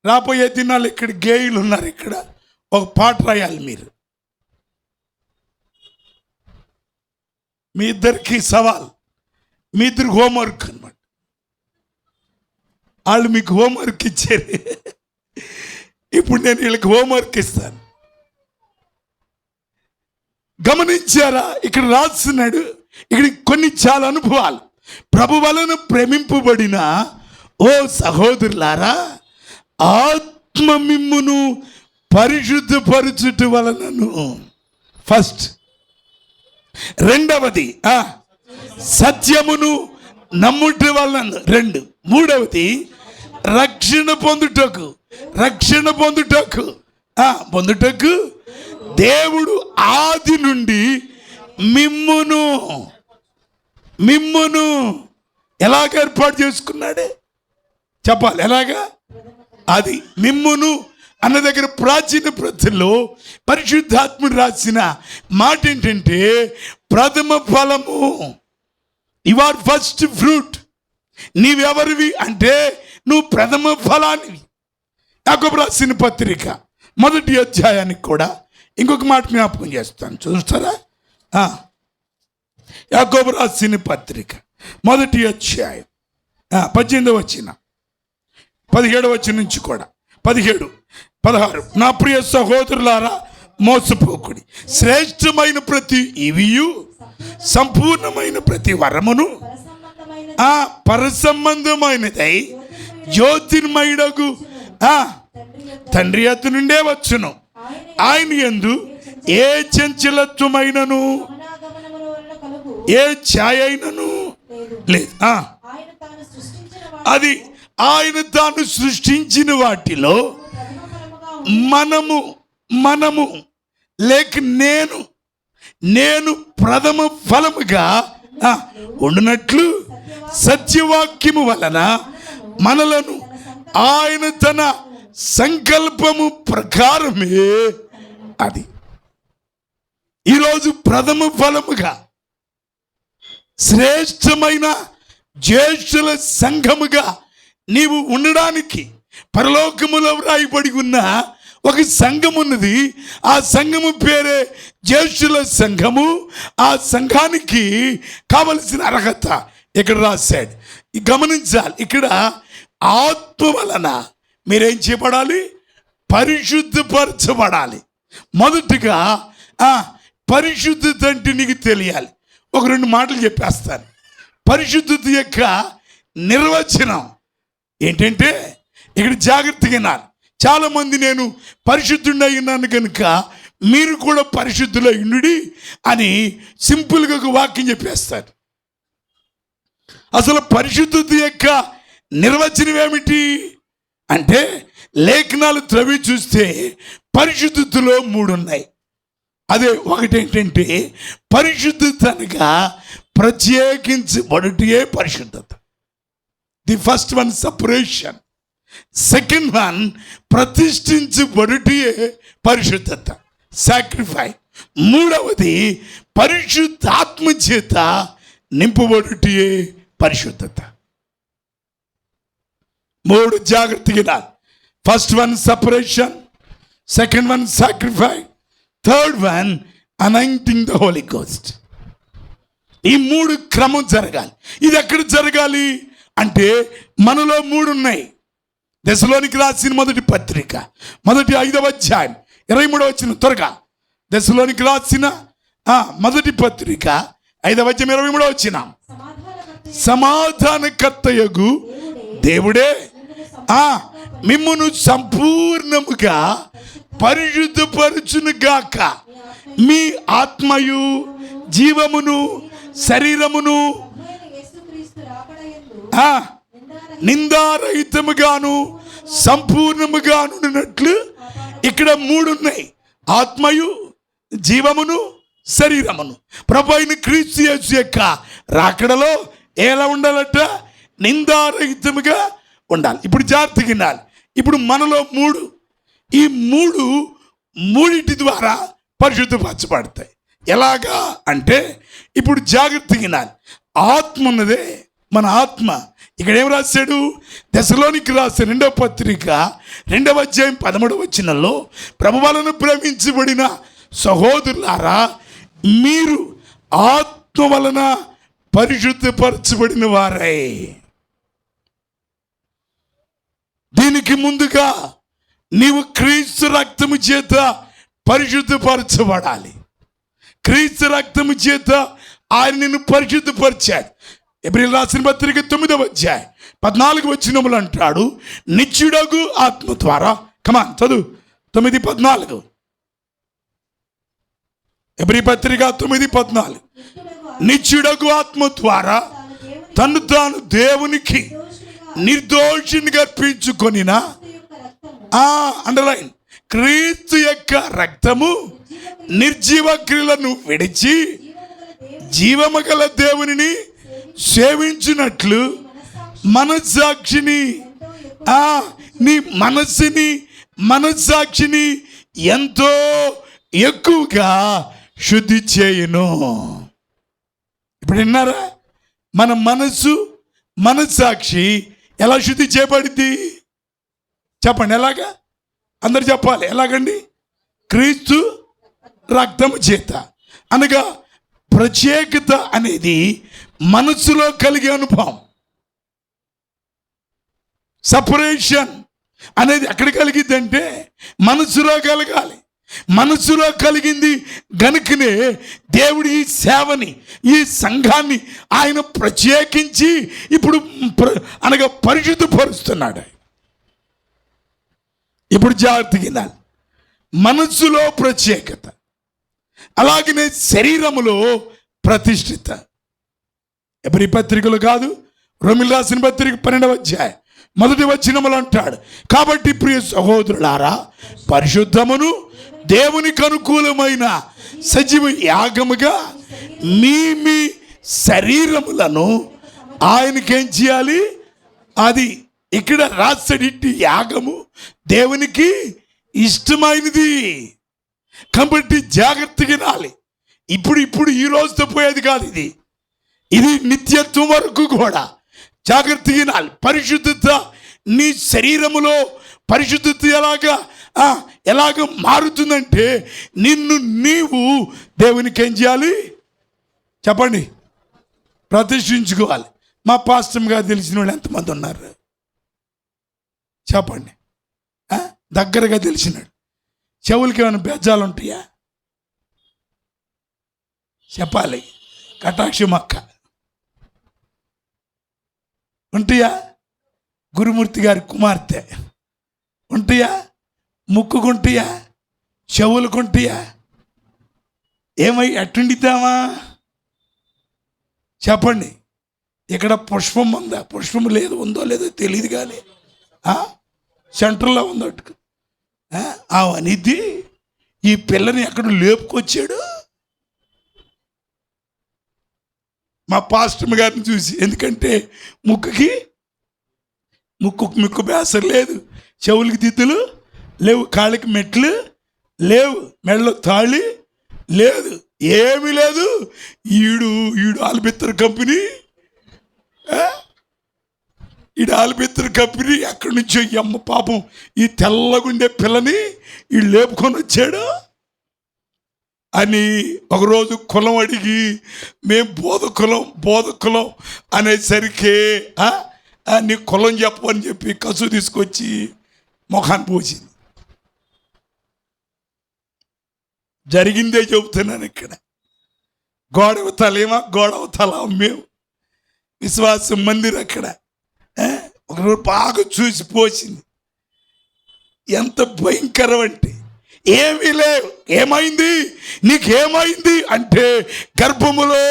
రాబోయే దినాలు ఇక్కడ గేయులు ఉన్నారు. ఇక్కడ ఒక పాట రాయాలి మీరు. మీ ఇద్దరికి సవాల్, మీ ఇద్దరికి హోంవర్క్ అన్నమాట. వాళ్ళు మీకు హోంవర్క్ ఇచ్చారు, ఇప్పుడు నేను వీళ్ళకి హోంవర్క్ ఇస్తాను. గమనించారా? ఇక్కడ రాస్తున్నాడు. ఇక్కడ కొన్ని చాలా అనుభవాలు. ప్రభు వలన ప్రేమింపబడిన ఓ సహోదరులారా, ఆత్మ మిమ్మును పరిశుద్ధపరచుట వలనను. ఫస్ట్. రెండవది సత్యమును నమ్ముట వలన. 2. మూడవది రక్షణ పొందుటకు దేవుడు ఆది నుండి మిమ్మును ఎలాగ ఏర్పాటు చేసుకున్నాడే? చెప్పాలి. ఎలాగా? అది మిమ్మును అన్న దగ్గర ప్రాచీన ప్రతుల్లో పరిశుద్ధాత్ముడు రాసిన మాట ఏంటంటే ప్రథమ ఫలము. You are first fruit. నీవెవరివి అంటే నువ్వు ప్రథమ ఫలానివి. యాకోబు రాసిన పత్రిక 1వ అధ్యాయానికి కూడా ఇంకొక మాట జ్ఞాపకం చేస్తాను, చూస్తారా? యాకోబు రాసిన పత్రిక 1వ అధ్యాయం 18వ వచనం, 17వ వచనం నుంచి కూడా 17, 16. నా ప్రియ సహోదరులారా, మోసపోకుడి. శ్రేష్టమైన ప్రతి ఇవియు సంపూర్ణమైన ప్రతి వరమును ఆ పరసంబంధమైనదై జ్యోతిర్మయుడగు తండ్రి యొద్ద నుండే వచ్చును. ఆయన యందు ఏ చంచలత్వమైనను ఏ ఛాయ అయినను లేదు. అది ఆయన తాను సృష్టించిన వాటిలో మనము లేక నేను ప్రథమ ఫలముగా ఉండునట్లు సత్యవాక్యము వలన మనలను ఆయన తన సంకల్పము ప్రకారమే అది ఈరోజు ప్రథమ ఫలముగా శ్రేష్టమైన జ్యేష్ఠుల సంఘముగా నీవు ఉండడానికి పరలోకములో వ్రాయబడి ఉన్న ఒక సంఘం ఉన్నది. ఆ సంఘము పేరే జ్యేష్ఠుల సంఘము. ఆ సంఘానికి కావలసిన అర్హత ఇక్కడ రాశాడు. గమనించాలి, ఇక్కడ ఆత్మ వలన మీరేం చేయబడాలి? పరిశుద్ధపరచబడాలి. మొదటిగా పరిశుద్ధత అంటే నీకు తెలియాలి. ఒక 2 మాటలు చెప్పేస్తాను. పరిశుద్ధత యొక్క నిర్వచనం ఏంటంటే, ఇక్కడ జాగ్రత్తగా వినాలి. చాలామంది నేను పరిశుద్ధుడై ఉన్నాను కనుక మీరు కూడా పరిశుద్ధులై ఉండుడి అని సింపుల్గా ఒక వాక్యం చెప్పేస్తారు. అసలు పరిశుద్ధత యొక్క నిర్వచనం ఏమిటి అంటే, లేఖనాలు త్రవి చూస్తే పరిశుద్ధతలో 3 ఉన్నాయి. అదే ఒకటేంటంటే పరిశుద్ధత అనగా ప్రత్యేకించబడుటే పరిశుద్ధత. The first one separation. Second one ప్రతిష్ఠించబడుటే పరిశుద్ధత, సాక్రిఫై. మూడవది పరిశుద్ధాత్మ చేత నింపబడుటే పరిశుద్ధత. 3 జాగ్రత్తగా. First one separation, second one sacrifice, third one anointing the holy ghost. ఈ 3 క్రమం జరగాలి. ఇది ఎక్కడ జరగాలి అంటే మనలో 3 ఉన్నాయి. దశలోనికి రాసిన మొదటి పత్రిక 5వ అధ్యాయం 23వ వచనం. త్వరగా దశలోనికి రాసిన మొదటి పత్రిక 5వ అధ్యాయం 23వ వచనం. సమాధానకర్తయగు దేవుడే మిమ్మును సంపూర్ణముగా పరిశుద్ధపరచును గాక, మీ ఆత్మయు జీవమును శరీరమును నిందారహితముగాను సంపూర్ణముగానున్నట్లు. ఇక్కడ 3 ఉన్నాయి: ఆత్మయు, జీవమును, శరీరమును. ప్రభు అయిన క్రీస్తు యేసు యొక్క రాకడలో ఎలా ఉండాలట? నిందారహితముగా ఉండాలి. ఇప్పుడు జాగ్రత్తగా వినాలి. ఇప్పుడు మనలో 3, ఈ 3 ద్వారా పరిశుద్ధపరచబడతాయి. ఎలాగా అంటే ఇప్పుడు జాగ్రత్తగా వినాలి. ఆత్మ ఉన్నదే మన ఆత్మ. ఇక్కడ ఏం రాశాడు? దశలోనికి రాసిన 2వ పత్రిక 2వ అధ్యాయం 13వ వచనంలో, ప్రభు వలన ప్రేమించబడిన సహోదరులారా, మీరు ఆత్మ వలన పరిశుద్ధపరచబడిన వారై. దీనికి ముందుగా నీవు క్రీస్తు రక్తము చేత పరిశుద్ధపరచబడాలి. క్రీస్తు రక్తము చేత ఆయన నిన్ను పరిశుద్ధపరిచాడు. ఎబ్రియలు రాసిన పత్రిక 9వ అధ్యాయం 14వ వచనములు అంటాడు, నిత్యుడగు ఆత్మ ద్వారా. కమాన్ చదువు 9:14. ఎబ్రీ పత్రిక 9:14. నిత్యుడగు ఆత్మ ద్వారా తను తాను దేవునికి నిర్దోషినిగా అర్పించుకొనిన అండర్లైన్ క్రీస్తు యొక్క రక్తము నిర్జీవ క్రియలను విడిచి జీవము గల దేవునిని సేవించినట్లు మనస్సాక్షిని నీ మనస్సాక్షిని ఎంతో ఎక్కువగా శుద్ధి చేయును. ఇప్పుడు విన్నారా? మన మనస్సాక్షి ఎలా శుద్ధి చేయబడింది? చెప్పండి ఎలాగా? అందరు చెప్పాలి. ఎలాగండి? క్రీస్తు రక్తము చేత. అనగా ప్రత్యేకత అనేది మనసులో కలిగే అనుభవం. సపరేషన్ అనేది ఎక్కడ కలిగిద్దంటే మనసులో కలగాలి. మనసులో కలిగింది గనుకనే దేవుడు ఈ సేవని, ఈ సంఘాన్ని ఆయన ప్రత్యేకించి ఇప్పుడు అనగా పరిశుద్ధపరుస్తున్నాడు. ఇప్పుడు జాగ్రత్తగా వినాలి. మనస్సులో ప్రత్యేకత, అలాగనే శరీరములో ప్రతిష్ఠిత. ఎబ్రీ పత్రికలు కాదు, రోమీయులకు రాసిన పత్రిక 12వ అధ్యాయం 1వ వచనములో అంటాడు, కాబట్టి ప్రియ సహోదరులారా, పరిశుద్ధమును దేవునికి అనుకూలమైన సజీవ యాగముగా మీ మీ శరీరములను ఆయనకేం చేయాలి? అది ఇక్కడ రాసడిట్టి యాగము దేవునికి ఇష్టమైనది. కాబట్టి జాగ్రత్తగా వినాలి. ఇప్పుడు ఈ రోజుతో పోయేది కాదు, ఇది నిత్యత్వం వరకు కూడా జాగ్రత్తగా వినాలి. పరిశుద్ధత, నీ శరీరములో పరిశుద్ధత ఎలాగ మారుతుందంటే నిన్ను నీవు దేవునికి ఏం చేయాలి చెప్పండి? ప్రతిష్ఠించుకోవాలి. మా పాస్టర్ గారు తెలిసిన వాళ్ళు ఎంతమంది ఉన్నారు చెప్పండి? దగ్గరగా తెలిసినాడు. చెవులకి ఏమైనా బెజ్జాలు ఉంటాయా చెప్పాలి? కటాక్షి మక్క ఉంటాయా? గురుమూర్తి గారి కుమార్తె ఉంటాయా? ముక్కుకుంటాయా? చెవులుకుంటాయా? ఏమై ఎట్టుండిద్దామా చెప్పండి? ఇక్కడ పుష్పం ఉందా? పుష్పం లేదు, ఉందో లేదో తెలియదు, కానీ సెంటర్లో ఉందట్టుకు అనిద్ది. ఈ పిల్లని ఎక్కడ లేపుకొచ్చాడు మా పాస్టర్ గారిని చూసి. ఎందుకంటే ముక్కు బేసరు లేదు, చెవులకి దిద్దులు లేవు, కాళ్ళకి మెట్లు లేవు, మెడలో తాళి లేదు, ఏమీ లేదు. ఈడు ఆల్బిత్తర్ కంపెనీ, ఆల్బిత్తర్ కంపెనీ ఎక్కడి నుంచో ఈ అమ్మ పాపం ఈ తెల్లగుండే పిల్లని ఈ లేపుకొని వచ్చాడు అని ఒకరోజు కులం అడిగి, మేము బోధకులం అనేసరికి నీ కులం చెప్పని చెప్పి కసు తీసుకొచ్చి ముఖాన్ని పోసింది. జరిగిందే చెబుతున్నాను. ఇక్కడ గోడ అవతల మేము విశ్వాసం మందిర్ అక్కడ ఒకరోజు బాగా చూసి పోసింది. ఎంత భయంకరం అంటే ఏమీ లేవు. ఏమైంది? నీకేమైంది అంటే గర్భములో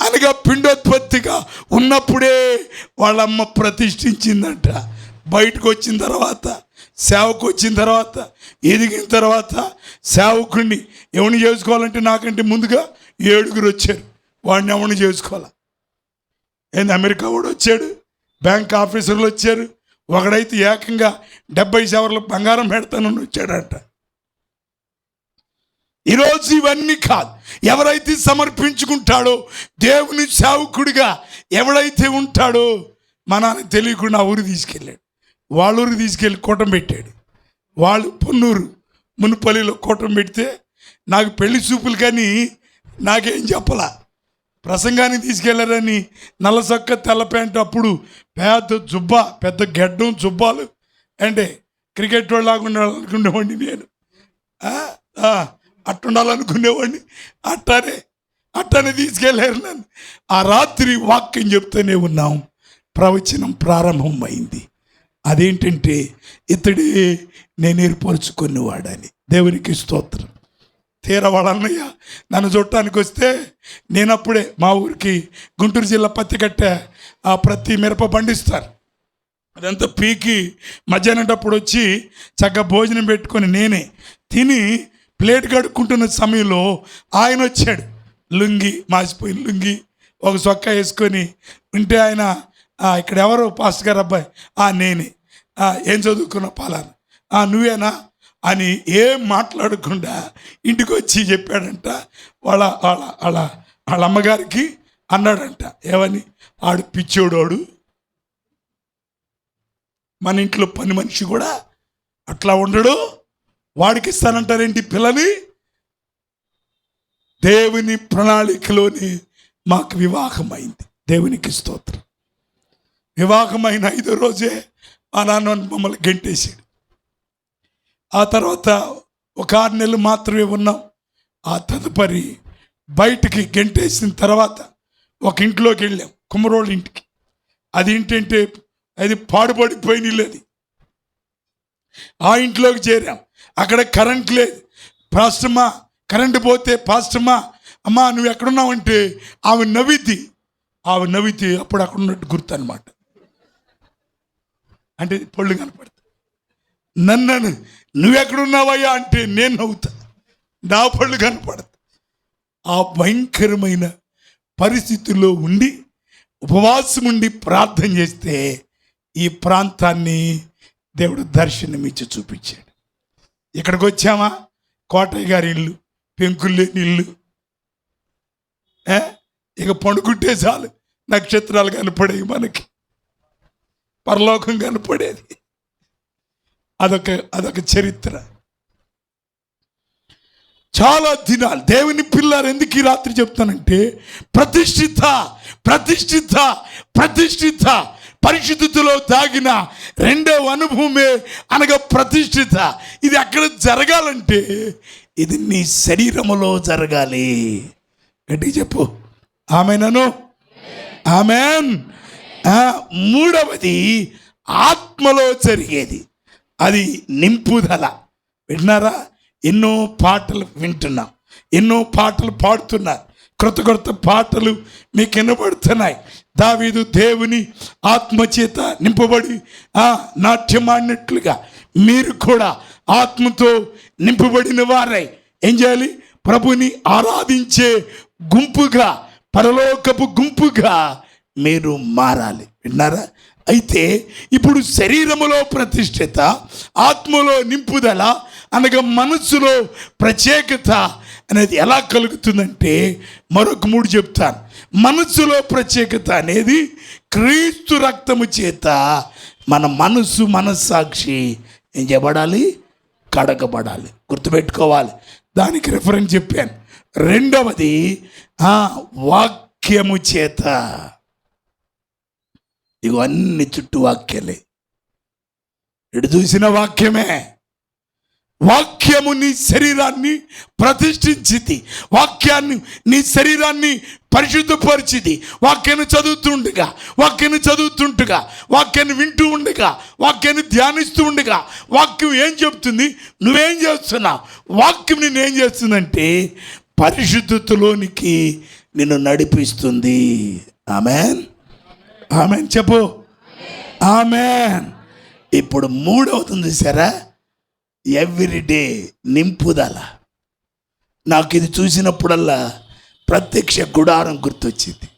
అనగా పిండోత్పత్తిగా ఉన్నప్పుడే వాళ్ళమ్మ ప్రతిష్ఠించిందంట. బయటకు వచ్చిన తర్వాత, సేవకు వచ్చిన తర్వాత, ఎదిగిన తర్వాత సేవకుడిని ఎవరిని చేసుకోవాలంటే నాకంటే ముందుగా 7 వచ్చారు. వాడిని ఎవరిని చేసుకోవాలి? అమెరికా కూడా వచ్చాడు, బ్యాంక్ ఆఫీసర్లు వచ్చారు, ఒకడైతే ఏకంగా 70 సవర్ల బంగారం పెడతానని వచ్చాడంట. ఈరోజు ఇవన్నీ కాదు. ఎవరైతే సమర్పించుకుంటాడో దేవుని సేవకుడిగా ఎవడైతే ఉంటాడో, మా నాన్న తెలియకుండా ఊరు తీసుకెళ్ళాడు. వాళ్ళ ఊరికి తీసుకెళ్ళి కూటం పెట్టాడు. వాళ్ళు పొన్నూరు మునుపల్లిలో కూటం పెడితే నాకు పెళ్లి చూపులు కానీ నాకేం చెప్పలా. ప్రసంగానికి తీసుకెళ్లారని నల్ల సొక్క తెల్ల ప్యాంటు, అప్పుడు పెద్ద గెడ్డం జుబ్బాలు అంటే క్రికెట్ వాళ్ళు లాగా అనుకునేవాడిని నేను. అట్టుండాలనుకునేవాడిని. అట్టానే తీసుకెళ్ళారు నన్ను. ఆ రాత్రి వాక్యం చెప్తూనే ఉన్నాం. ప్రవచనం ప్రారంభమైంది. అదేంటంటే ఇతడే నేను ఏర్పరచుకునేవాడని. దేవునికి స్తోత్రం. తీరవాళ్ళన్నయ్య నన్ను చూడటానికి వస్తే నేనప్పుడే మా ఊరికి గుంటూరు జిల్లా పత్తికట్ట ప్రతి మిరప పండిస్తారు. అదంతా పీకి మధ్యాహ్నటప్పుడు వచ్చి చక్కగా భోజనం పెట్టుకొని నేనే తిని ప్లేట్ కడుక్కుంటున్న సమయంలో ఆయన వచ్చాడు. లుంగి, మాసిపోయిన లుంగి, ఒక సొక్కా వేసుకొని ఉంటే ఆయన, ఇక్కడ ఎవరు పాస్టర్ గారు అబ్బాయి? నేనే. ఏం చదువుకున్నా? పాలాను. నువ్వేనా అని ఏం మాట్లాడకుండా ఇంటికి వచ్చి చెప్పాడంట. వాళ్ళ అమ్మగారికి అన్నాడంట. ఏమని? ఆడు పిచ్చోడు, మన ఇంట్లో పని మనిషి కూడా అట్లా ఉండడు, వాడికి ఇస్తానంటారేంటి పిల్లని? దేవుని ప్రణాళికలోని మాకు వివాహం అయింది. దేవునికి స్తోత్రం. వివాహమైన 5వ రోజే మా నాన్న మమ్మల్ని గెంటేసాడు. ఆ తర్వాత ఒక 6 నెలలు మాత్రమే ఉన్నాం. ఆ తదుపరి బయటికి గెంటేసిన తర్వాత ఒక ఇంట్లోకి వెళ్ళాం, కుమ్మరోళ్ళ ఇంటికి. అది ఏంటంటే అది పాడుపడిపోయిన ఇల్లు అది. ఆ ఇంట్లోకి చేరాం. అక్కడ కరెంట్ లేదు. పాస్టమ్మా కరెంటు పోతే పాస్టమ్మా అమ్మా నువ్వు ఎక్కడున్నావంటే ఆమె నవ్వితే అప్పుడు అక్కడ ఉన్నట్టు గుర్తు అనమాట. అంటే పళ్ళు కనపడతాయి. నన్ను నువ్వెక్కడున్నావయ్యా అంటే నేను నవ్వుతా, నా పళ్ళు కనపడతాయి. ఆ భయంకరమైన పరిస్థితుల్లో ఉండి ఉపవాసం ఉండి ప్రార్థన చేస్తే ఈ ప్రాంతాన్ని దేవుడు దర్శనమిచ్చి చూపించాడు. ఇక్కడికి వచ్చామా, కోటయ్య గారి ఇల్లు, పెంకులు లేని ఇల్లు. ఇక పండుకుంటే చాలు నక్షత్రాలు కనపడేవి, మనకి పరలోకం కనపడేది. అదొక చరిత్ర. చాలా దినాలు దేవుని పిల్లలు ఎందుకు ఈ రాత్రి చెప్తానంటే ప్రతిష్ఠిత పరిశుద్ధతలో దాగిన రెండవ అనుభవమే అనగా ప్రతిష్ఠిత. ఇది అక్కడ జరగాలంటే ఇది నీ శరీరములో జరగాలి. గట్టి చెప్పు ఆమేనను. ఆమేన్. మూడవది ఆత్మలో జరిగేది, అది నింపుదల. విన్నారా? ఎన్నో పాటలు వింటున్నాం, ఎన్నో పాటలు పాడుతున్నారు, క్రొత్త పాటలు మీకు వినబడుతున్నాయి. దావీదు దేవుని ఆత్మచేత నింపబడి నాట్యమాడినట్లుగా మీరు కూడా ఆత్మతో నింపబడిన వారై ఏం చేయాలి? ప్రభుని ఆరాధించే గుంపుగా, పరలోకపు గుంపుగా మీరు మారాలి. విన్నారా? అయితే ఇప్పుడు శరీరములో ప్రతిష్ఠిత, ఆత్మలో నింపుదల అనగా మనస్సులో ప్రత్యేకత అనేది ఎలా కలుగుతుందంటే మరొక 3 చెప్తాను. మనస్సులో ప్రత్యేకత అనేది క్రీస్తు రక్తము చేత మన మనస్సాక్షి ఏం చేయబడాలి? కడగబడాలి. గుర్తుపెట్టుకోవాలి. దానికి రిఫరెన్స్ చెప్పాను. రెండవది వాక్యము చేత. ఇగో అన్ని చుట్టూ వాక్యాలే, ఎటు చూసిన వాక్యమే. వాక్యము నీ శరీరాన్ని ప్రతిష్ఠించింది, వాక్యాన్ని నీ శరీరాన్ని పరిశుద్ధపరిచింది. వాక్యాన్ని చదువుతుండగా, వాక్యాన్ని వింటూ ఉండగా, వాక్యాన్ని ధ్యానిస్తూ ఉండగా వాక్యం ఏం చెప్తుంది? నువ్వేం చేస్తున్నావు? వాక్యం నిన్నేం చేస్తుందంటే పరిశుద్ధతలోనికి నిన్ను నడిపిస్తుంది. ఆమేన్. ఆమేన్ చెప్పు. ఆమేన్. ఇప్పుడు మూడవది చూసారా? ఎవ్రీడే నింపుదల. నాకు ఇది చూసినప్పుడల్లా ప్రత్యక్ష గుడారం గుర్తొచ్చింది.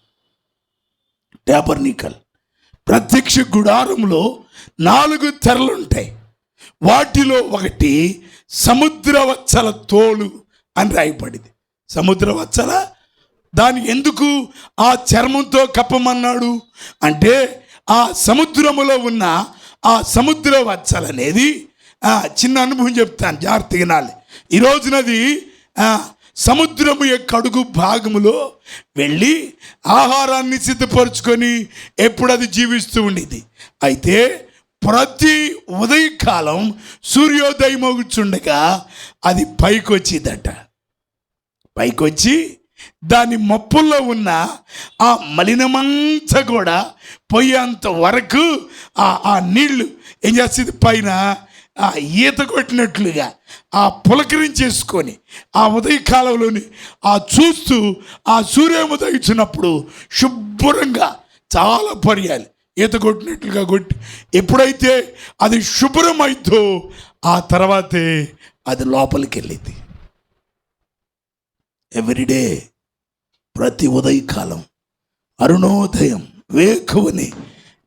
ట్యాబర్నికల్ ప్రత్యక్ష గుడారంలో 4 తెరలు ఉంటాయి. వాటిలో ఒకటి సముద్రవత్సల తోలు అని రాయబడింది. సముద్రవత్సల దాని ఎందుకు ఆ చర్మంతో కప్పమన్నాడు అంటే ఆ సముద్రములో ఉన్న ఆ సముద్రవత్సల అనేది చిన్న అనుభవం చెప్తాను, జాగ్రత్తగా వినాలి. ఈ రోజునది సముద్రము యొక్క అడుగు భాగములో వెళ్ళి ఆహారాన్ని సిద్ధపరచుకొని ఎప్పుడు అది జీవిస్తూ ఉండేది. అయితే ప్రతి ఉదయకాలం సూర్యోదయం అవుతుండగా అది పైకొచ్చి దాని మప్పుల్లో ఉన్న ఆ మలినమంతా కూడా పోయేంత వరకు ఆ నీళ్లు ఏం చేస్తుంది? పైన ఈత కొట్టినట్లుగా పులకరించేసుకొని ఆ ఉదయకాలంలోని చూస్తూ ఆ సూర్యోదయించినప్పుడు శుభ్రంగా చాలా పర్యాలు ఈత కొట్టినట్లుగా కొట్టి ఎప్పుడైతే అది శుభ్రమైందో ఆ తర్వాతే అది లోపలికి వెళ్ళింది. ఎవ్రీడే ప్రతి ఉదయకాలం అరుణోదయం వేకువని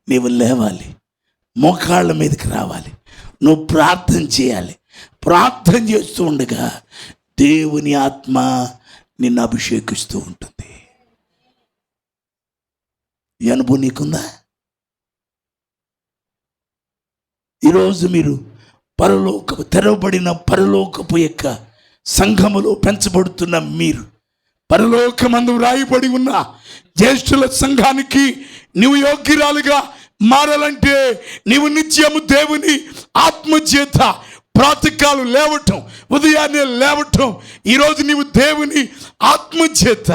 నీవు లేవాలి, మోకాళ్ళ మీదకి రావాలి, నువ్వు ప్రార్థన చేయాలి. ప్రార్థన చేస్తూ ఉండగా దేవుని ఆత్మ నిన్ను అభిషేకిస్తూ ఉంటుంది. ఈ అనుభవం నీకుందా? ఈరోజు మీరు తెరవబడిన పరలోకపు యొక్క సంఘములో పెంచబడుతున్న మీరు, పరలోకమందు రాయబడి ఉన్న జ్యేష్ఠుల సంఘానికి నీవు యోగ్యురాలుగా మారాలంటే నీవు నిత్యము దేవుని ఆత్మచేత ప్రాతకాలం లేవటం, ఉదయాన్నే లేవటం. ఈరోజు నీవు దేవుని ఆత్మచేత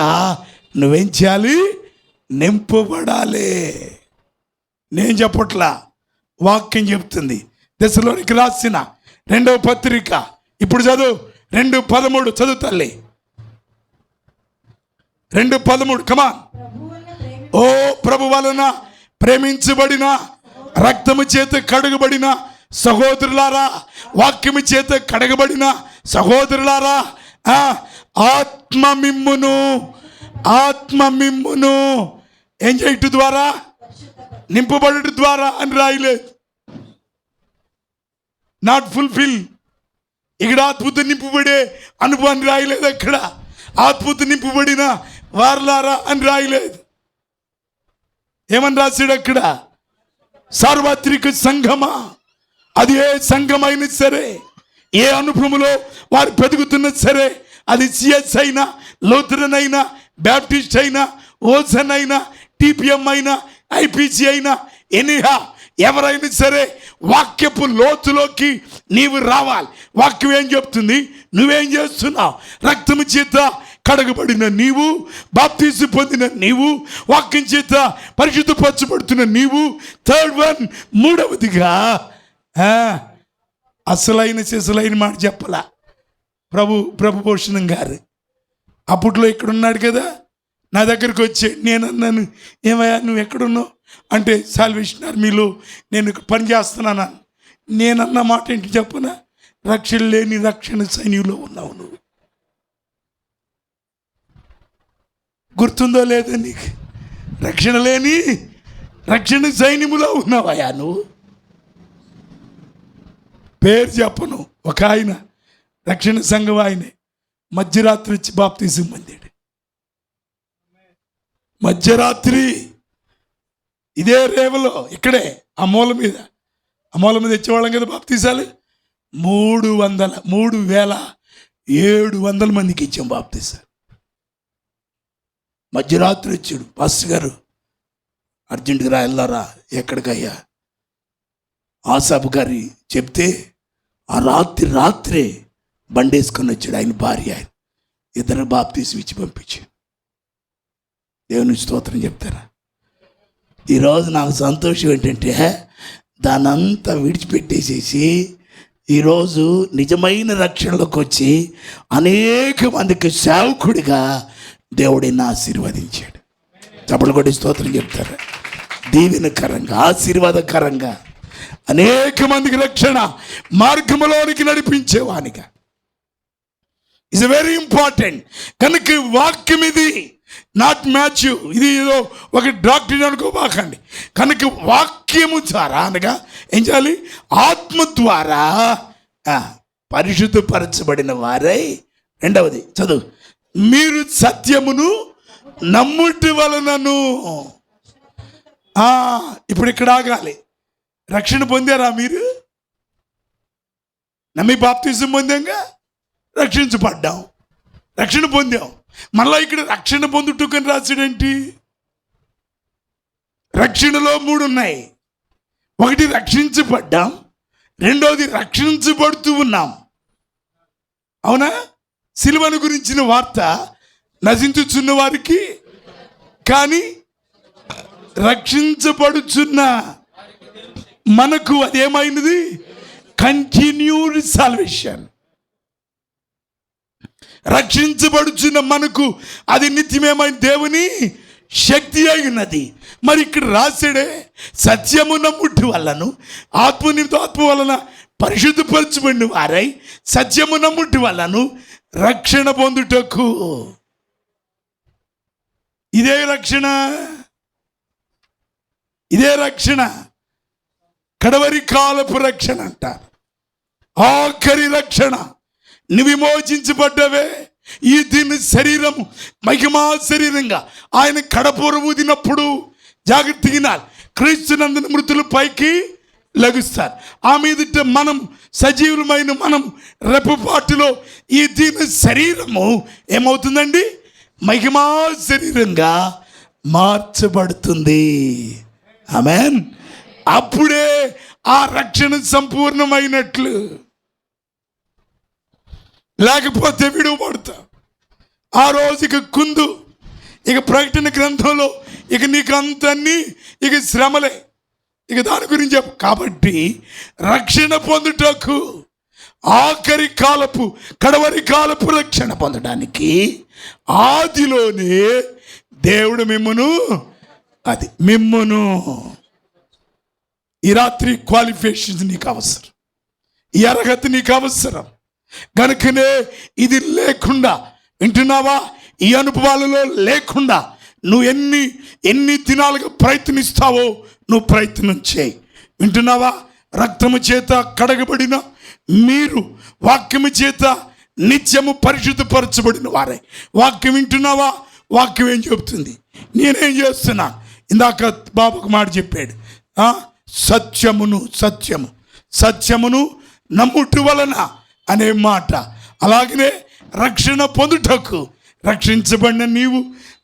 నువ్వేం చేయాలి? నింపబడాలి. నేను చెప్పట్లా, వాక్యం చెప్తుంది. దశలోనికి రాసిన 2వ పత్రిక, ఇప్పుడు చదువు 2:13 చదువు తల్లి. 2:13 కమాన్. ఓ ప్రభు వలన ప్రేమించబడిన, రక్తము చేత కడగబడిన సహోదరులారా, వాక్యము చేత కడగబడిన సహోదరులారా, ఆత్మ మిమ్మును ఏం చేయటం ద్వారా? నింపబడటం ద్వారా అని రాయలేదు. Not fulfil. ఇక్కడ ఆత్మతో నింపబడే అనుభవాన్ని రాయలేదు. అక్కడ ఆత్మతో నింపబడిన వారలారా అని రాయలేదు. ఏమని రాశాడు అక్కడ? సార్వత్రిక సంఘమా. అది ఏ సంఘమైనా సరే, ఏ అనుభవంలో వారు పెరుగుతున్నా సరే, అది సిఎస్ అయినా, లూథరన్ అయినా, బ్యాప్టిస్ట్ అయినా, ఓజన్ అయినా, టీపీఎం అయినా, ఐపీసీ అయినా, ఎనీహా ఎవరైనా సరే వాక్యపు లోతులోకి నీవు రావాలి. వాక్యం ఏం చెప్తుంది? నువ్వేం చేస్తున్నావు? రక్తము చేత కడగబడిన నీవు, బాప్తీసు పొందిన నీవు, వాక్యం చేత పరిశుద్ధపరచబడుతున్న నీవు. థర్డ్ వన్, మూడవదిగా అసలైన సిసలైన మాట చెప్పలా ప్రభు భూషణం గారు. అప్పట్లో ఇక్కడున్నాడు కదా, నా దగ్గరికి వచ్చి నేను అన్నాను, ఏమయ్యా నువ్వు ఎక్కడున్నావు అంటే, సాల్వేషన్ ఆర్మీలో నేను పని చేస్తున్నాను. నేనన్న మాట ఏంటి చెప్పనా? రక్షణ లేని రక్షణ సైన్యంలో ఉన్నావు నువ్వు. గుర్తుందో లేదో నీకు? రక్షణ లేని రక్షణ సైన్యములో ఉన్నావయ్యా నువ్వు. పేరు చెప్పను. ఒక ఆయన రక్షణ సంఘం ఆయనే మధ్యరాత్రి వచ్చి బాప్తీసం పొందాడు. మధ్యరాత్రి ఇదే రేవలో, ఇక్కడే ఆ మూల మీద ఇచ్చేవాళ్ళం కదా బాప్తీసాలు. 3,700 మందికి ఇచ్చాం బాప్తీసాలు. మధ్యరాత్రి వచ్చాడు. పాస్టర్ గారు అర్జెంటుగా వెళ్ళారా? ఎక్కడికయ్యా? ఆసాపు గారి చెప్తే ఆ రాత్రే బండేసుకొని వచ్చాడు. ఆయన భార్య, ఆయన ఇద్దరు బాప్తీసం ఇచ్చి పంపించాడు. దేవుని స్తోత్రం చెప్తారా? ఈరోజు నాకు సంతోషం ఏంటంటే, దానంతా విడిచిపెట్టేసేసి ఈరోజు నిజమైన రక్షణలోకి వచ్చి అనేక మందికి సేవకుడిగా దేవుడిని ఆశీర్వదించాడు. చప్పట్లు కొట్టి స్తోత్రం చెప్తారా? దీవెనకరంగా, ఆశీర్వాదకరంగా అనేక మందికి రక్షణ మార్గంలోనికి నడిపించేవానిగా. It's very important. కనుక వాక్యం ఇది నాట్ మ్యాచ్, ఇది ఏదో ఒక డాక్టర్ అనుకోబాకండి. కనుక వాక్యము ద్వారా అనగా ఏం చేయాలి? ఆత్మ ద్వారా పరిశుద్ధపరచబడిన వారై. రెండవది చదువు, మీరు సత్యమును నమ్ముటి వలనను. ఇప్పుడు ఇక్కడ ఆగాలి. రక్షణ పొందారా మీరు? నమ్మి బాప్తిజం పొందాంగా, రక్షించబడ్డాం, రక్షణ పొందాం. మళ్ళా ఇక్కడ రక్షణ పొందుటకని రాసాడేంటి? రక్షణలో 3 ఉన్నాయి. ఒకటి రక్షించబడ్డాం, రెండోది రక్షించబడుతూ ఉన్నాం. అవునా? సిలువను గురించిన వార్త నశించుచున్న వారికి, కానీ రక్షించబడుచున్న మనకు అదేమైనది? Continued salvation. రక్షించబడుచున్న మనకు అది నిత్యమేమైన దేవుని శక్తి అయినది. మరి ఇక్కడ రాసాడే, సత్యము నమ్ముటి వల్లను ఆత్మ వలన పరిశుద్ధపరచబడిన వారై సత్యము నమ్ముటి వల్లను రక్షణ పొందుటకు. ఇదే రక్షణ, ఇదే రక్షణ. కడవరి కాలపు రక్షణ అంటారు. ఆఖరి రక్షణ. నువ్వు విమోచించబడ్డవే. ఈ దీని శరీరము మహిమా శరీరంగా ఆయన కడపూర ఊదినప్పుడు జాగ్రత్తగా వినాలి. క్రీస్తునందున మృతులు పైకి లగుస్తారు. ఆ మీదట మనం సజీవులమైన మనం రెప్పపాటులో ఈ దీని శరీరము ఏమవుతుందండి? మహిమా శరీరంగా మార్చబడుతుంది. ఆమేన్. అప్పుడే ఆ రక్షణ సంపూర్ణమైనట్లు. లేకపోతే విడువబడతావు. ఆ రోజు ఇక కుందు, ఇక ప్రకటన గ్రంథంలో ఇక నీకు అంతన్నీ ఇక శ్రమలే, ఇక దాని గురించి చెప్పు. కాబట్టి రక్షణ పొందుటకు, ఆఖరి కాలపు కడవరి కాలపు రక్షణ పొందడానికి ఆదిలోనే దేవుడు మిమ్మును ఈ రాత్రి క్వాలిఫికేషన్స్ నీకు అవసరం, ఈ అర్హత నీకు అవసరం. కనుకనే ఇది లేకుండా, వింటున్నావా, ఈ అనుభవాలలో లేకుండా నువ్వు ఎన్ని దినాలుగా ప్రయత్నిస్తావో నువ్వు ప్రయత్నం చేయి. వింటున్నావా, రక్తము చేత కడగబడిన మీరు వాక్యము చేత నిత్యము పరిశుద్ధపరచబడిన వారే. వాక్యం వింటున్నావా, వాక్యం ఏం చెబుతుంది, నేనేం చేస్తున్నా. ఇందాక బాబుకు మాట చెప్పాడు, సత్యమును నమ్ముట వలన అనే మాట. అలాగనే రక్షణ పొందుటకు, రక్షించబడిన నీవు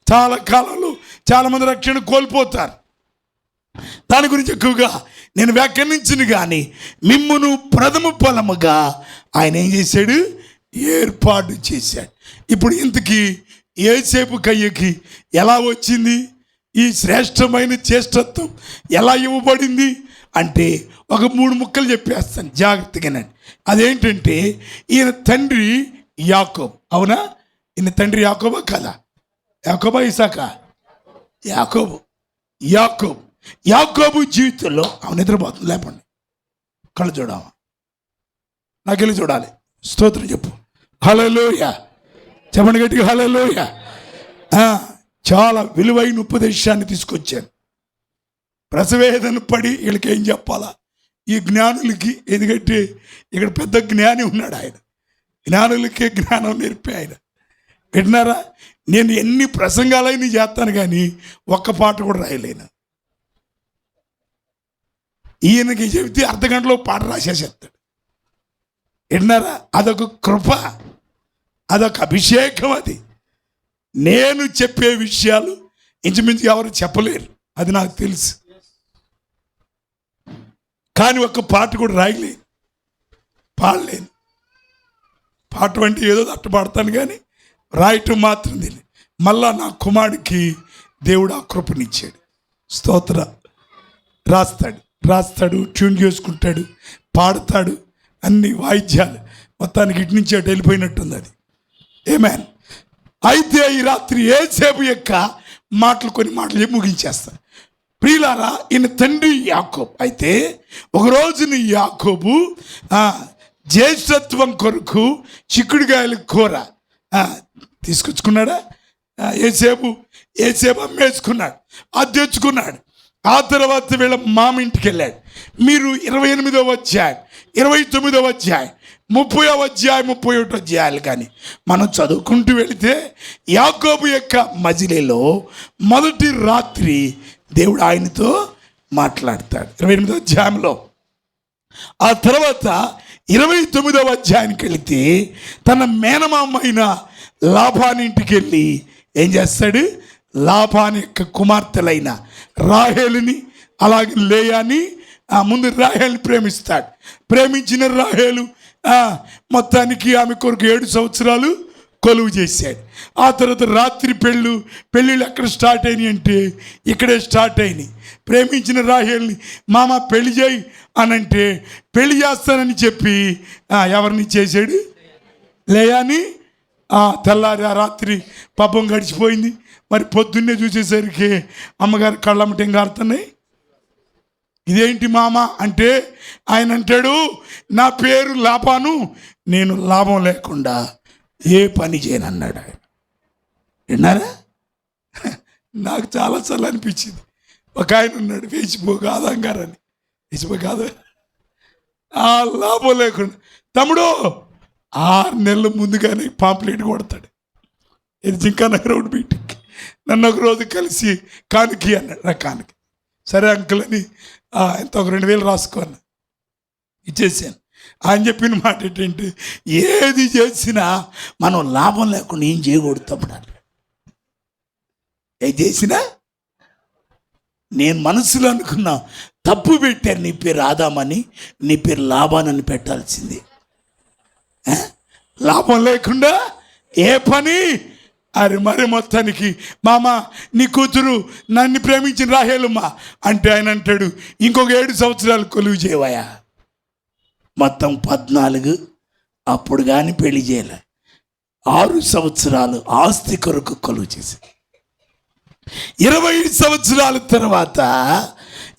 చాలా కాలంలో చాలామంది రక్షణ కోల్పోతారు. దాని గురించి ఎక్కువగా నేను వ్యాఖ్యానించను. కానీ మిమ్మును ప్రథమ ఫలముగా ఆయన ఏం చేశాడు, ఏర్పాటు చేశాడు. ఇప్పుడు ఇంతకీ యోసేపు కయ్యకి ఎలా వచ్చింది ఈ శ్రేష్టమైన శ్రేష్టత్వం, ఎలా ఇవ్వబడింది అంటే ఒక 3 ముక్కలు చెప్పేస్తాను, జాగ్రత్తగానండి. అదేంటంటే ఈయన తండ్రి యాకోబు, అవునా? ఈయన తండ్రి యాకోబా కదా? యాకోబా ఇసాకా? యాకోబు జీవితంలో అవును నిద్రపోతుంది, లేపండి, కళ్ళు చూడవా, నాకెళ్ళి చూడాలి. స్తోత్రం చెప్పు, హల్లెలూయా చెప్పండి గట్టిగా, హల్లెలూయా. చాలా విలువైన ఉపదేశాన్ని తీసుకొచ్చాను. ప్రసవేదన పడి వీళ్ళకి ఏం చెప్పాలా ఈ జ్ఞానులకి, ఎందుకంటే ఇక్కడ పెద్ద జ్ఞాని ఉన్నాడు. ఆయన జ్ఞానులకే జ్ఞానం నేర్పే ఆయన. వింటున్నారా? నేను ఎన్ని ప్రసంగాలైనా చేస్తాను కానీ ఒక్క పాట కూడా రాయలేను. ఈయనకి చెబితే అర్ధగంటలో పాట రాసేసేస్తాడు. వింటున్నారా? అదొక కృప, అదొక అభిషేకం. అది నేను చెప్పే విషయాలు ఇంచుమించు ఎవరు చెప్పలేరు, అది నాకు తెలుసు. కానీ ఒక్క పాట కూడా రాయలేను, పాడలేను. పాట అంటే ఏదో అట్టు పాడతాను కానీ రాయటం మాత్రం తెలియదు. మళ్ళా నా కుమారుడికి దేవుడు ఆ కృపనిచ్చాడు. స్తోత్ర. రాస్తాడు, ట్యూన్ చేసుకుంటాడు, పాడతాడు, అన్ని వాయిద్యాలు మొత్తానికి ఇటు నుంచి అటు వెళ్ళిపోయినట్టుంది అది. ఆమేన్. అయితే ఈ రాత్రి యోసేపు యొక్క కొన్ని మాటలు ముగించేస్తాను. ప్రియులారా, ఈయన తండ్రి యాకోబు. అయితే ఒక రోజున యాకోబు జ్యేష్ఠత్వం కొరకు చిక్కుడుగాయల కూర తీసుకొచ్చుకున్నాడా? యోసేపు అమ్మేసుకున్నాడు, అది తెచ్చుకున్నాడు. ఆ తర్వాత వీళ్ళ మామ ఇంటికి వెళ్ళాడు. మీరు 28వ అధ్యాయం, 29వ అధ్యాయం, 30వ అధ్యాయం, 31వ అధ్యాయాలు కానీ మనం చదువుకుంటూ వెళితే యాకోబు యొక్క మజిలీలో మొదటి రాత్రి దేవుడు ఆయనతో మాట్లాడతాడు 28వ అధ్యాయంలో. ఆ తర్వాత 29వ అధ్యాయానికి వెళితే తన మేనమామైన లాబాను ఇంటికి వెళ్ళి ఏం చేస్తాడు? లాబాను యొక్క కుమార్తెలైన రాహేలుని అలాగే లేయాని, ముందు రాహేలుని ప్రేమిస్తాడు. ప్రేమించిన రాహేలు మొత్తానికి ఆమె కొరకు 7 సంవత్సరాలు కొలువు చేశాడు. ఆ తర్వాత రాత్రి పెళ్ళిళ్ళు ఎక్కడ స్టార్ట్ అయినాయి అంటే ఇక్కడే స్టార్ట్ అయినాయి. ప్రేమించిన రాహేల్ని మామ పెళ్లి చేయి అనంటే పెళ్లి చేస్తానని చెప్పి ఎవరిని చేశాడు? లేయాని. తెల్లారి ఆ రాత్రి పాపం గడిచిపోయింది. మరి పొద్దున్నే చూసేసరికి అమ్మగారి కళ్ళమ్మటం కారుతున్నాయి. ఇదేంటి మామ అంటే ఆయన అంటాడు, నా పేరు లాబాను, నేను లాభం లేకుండా ఏ పని చేయను అన్నాడు ఆయన. విన్నారా? నాకు చాలాసార్లు అనిపించింది. ఒక ఆయన ఉన్నాడు వేసిపోగా ఆదాం గారని, వేసిపోగా లాభం లేకుండా తమ్ముడు 6 నెలల ముందుగానే పాంప్లెట్ కొడతాడు. ఇది జింకానగర్ రోడ్ మీటింగ్కి నన్ను ఒక రోజు కలిసి కానుకి అన్నాడు. నా కానుకి సరే అంకుల్ అని ఎంత ఒక 2000 రాసుకున్నా, ఇచ్చేసాను. ఆయన చెప్పిన మాట ఏంటంటే ఏది చేసినా మనం లాభం లేకుండా ఏం చేయకూడదు తమ్ముడు. ఏది చేసినా నేను మనసులో అనుకున్నా, తప్పు పెట్టారు, నీ పేరు ఆదామని నీ పేరు లాబానని పెట్టాల్సింది. లాభం లేకుండా ఏ పని అరే మరి మొత్తానికి మామ నీ కూతురు నన్ను ప్రేమించిన రాహేలమ్మా అంటే ఆయన అంటాడు ఇంకొక 7 సంవత్సరాలు కొలువు చేయవయా. మొత్తం 14 అప్పుడు కానీ పెళ్లి చేయలే. 6 సంవత్సరాలు ఆస్తి కొరకు కొలువు చేసి 20 సంవత్సరాల తర్వాత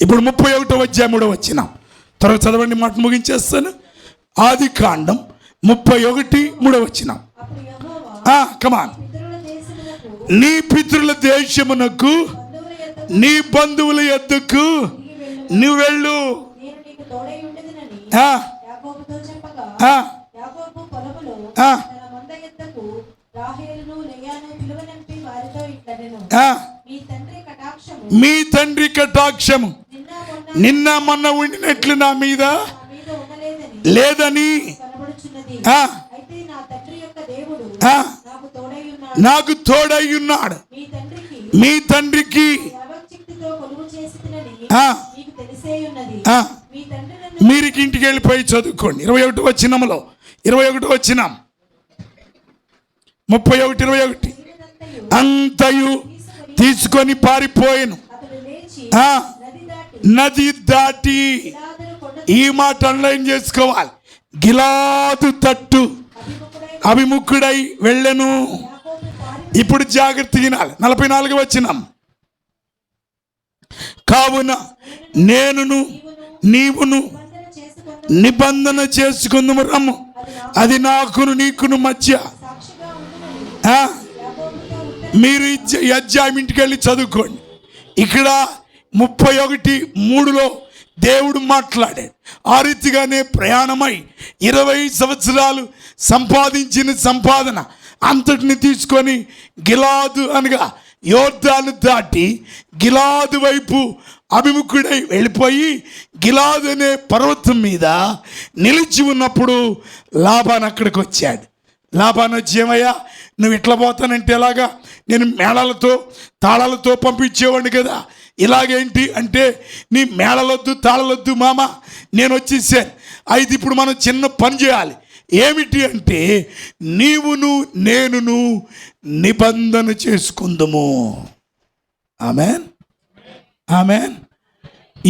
ఇప్పుడు 31వ అధ్యాయం 3వ వచనం త్వరగా చదవండి, మాట ముగించేస్తాను. ఆదికాండం 31 3వ వచనం. కమాన్. నీ పితరుల దేశమునకు నీ బంధువుల యొద్దకు నువ్వు వెళ్ళు. మీ తండ్రి కటాక్షము నిన్న మొన్న ఉండినట్లు నా మీద లేదని నాకు తోడై ఉన్నాడు. మీ తండ్రికి మీరు ఇంటికి వెళ్ళిపోయి చదువుకోండి. 21వ వచనంలో 21వ వచనం 31:21 అంతయు తీసుకొని పారిపోయాను. నది దాటి, ఈ మాట అండర్లైన్ చేసుకోవాలి, గిలాదు తట్టు అభిముఖుడై వెళ్ళను. ఇప్పుడు జాగ్రత్త వినాలి. 44వ వచనం. కావున నేనును నీవును నిబంధన చేసుకుందుము రమ్ము, అది నాకును నీకును మధ్య. మీరు అధ్యాయం ఇంటికి వెళ్ళి చదువుకోండి. ఇక్కడ 31:3లో దేవుడు మాట్లాడాడు. ఆ రీతిగానే ప్రయాణమై 20 సంవత్సరాలు సంపాదించిన సంపాదన అంతటిని తీసుకొని గిలాదు అనగా యోర్దాను దాటి గిలాదు వైపు అభిముఖుడై వెళ్ళిపోయి గిలాదు అనే పర్వతం మీద నిలిచి ఉన్నప్పుడు లాబాన్ అక్కడికి వచ్చాడు. లాబాన్ వచ్చి, ఏమయ్యా నువ్వు ఇట్లా పోతానంటే ఎలాగా, నేను మేళాలతో తాళాలతో పంపించేవాడిని కదా, ఇలాగేంటి అంటే, నీ మేళలొద్దు తాళలొద్దు మామ, నేను వచ్చేసాను. అయితే ఇప్పుడు మనం చిన్న పని చేయాలి. ఏమిటి అంటే, నీవును నేనును నిబంధన చేసుకుందాము. Amen amen.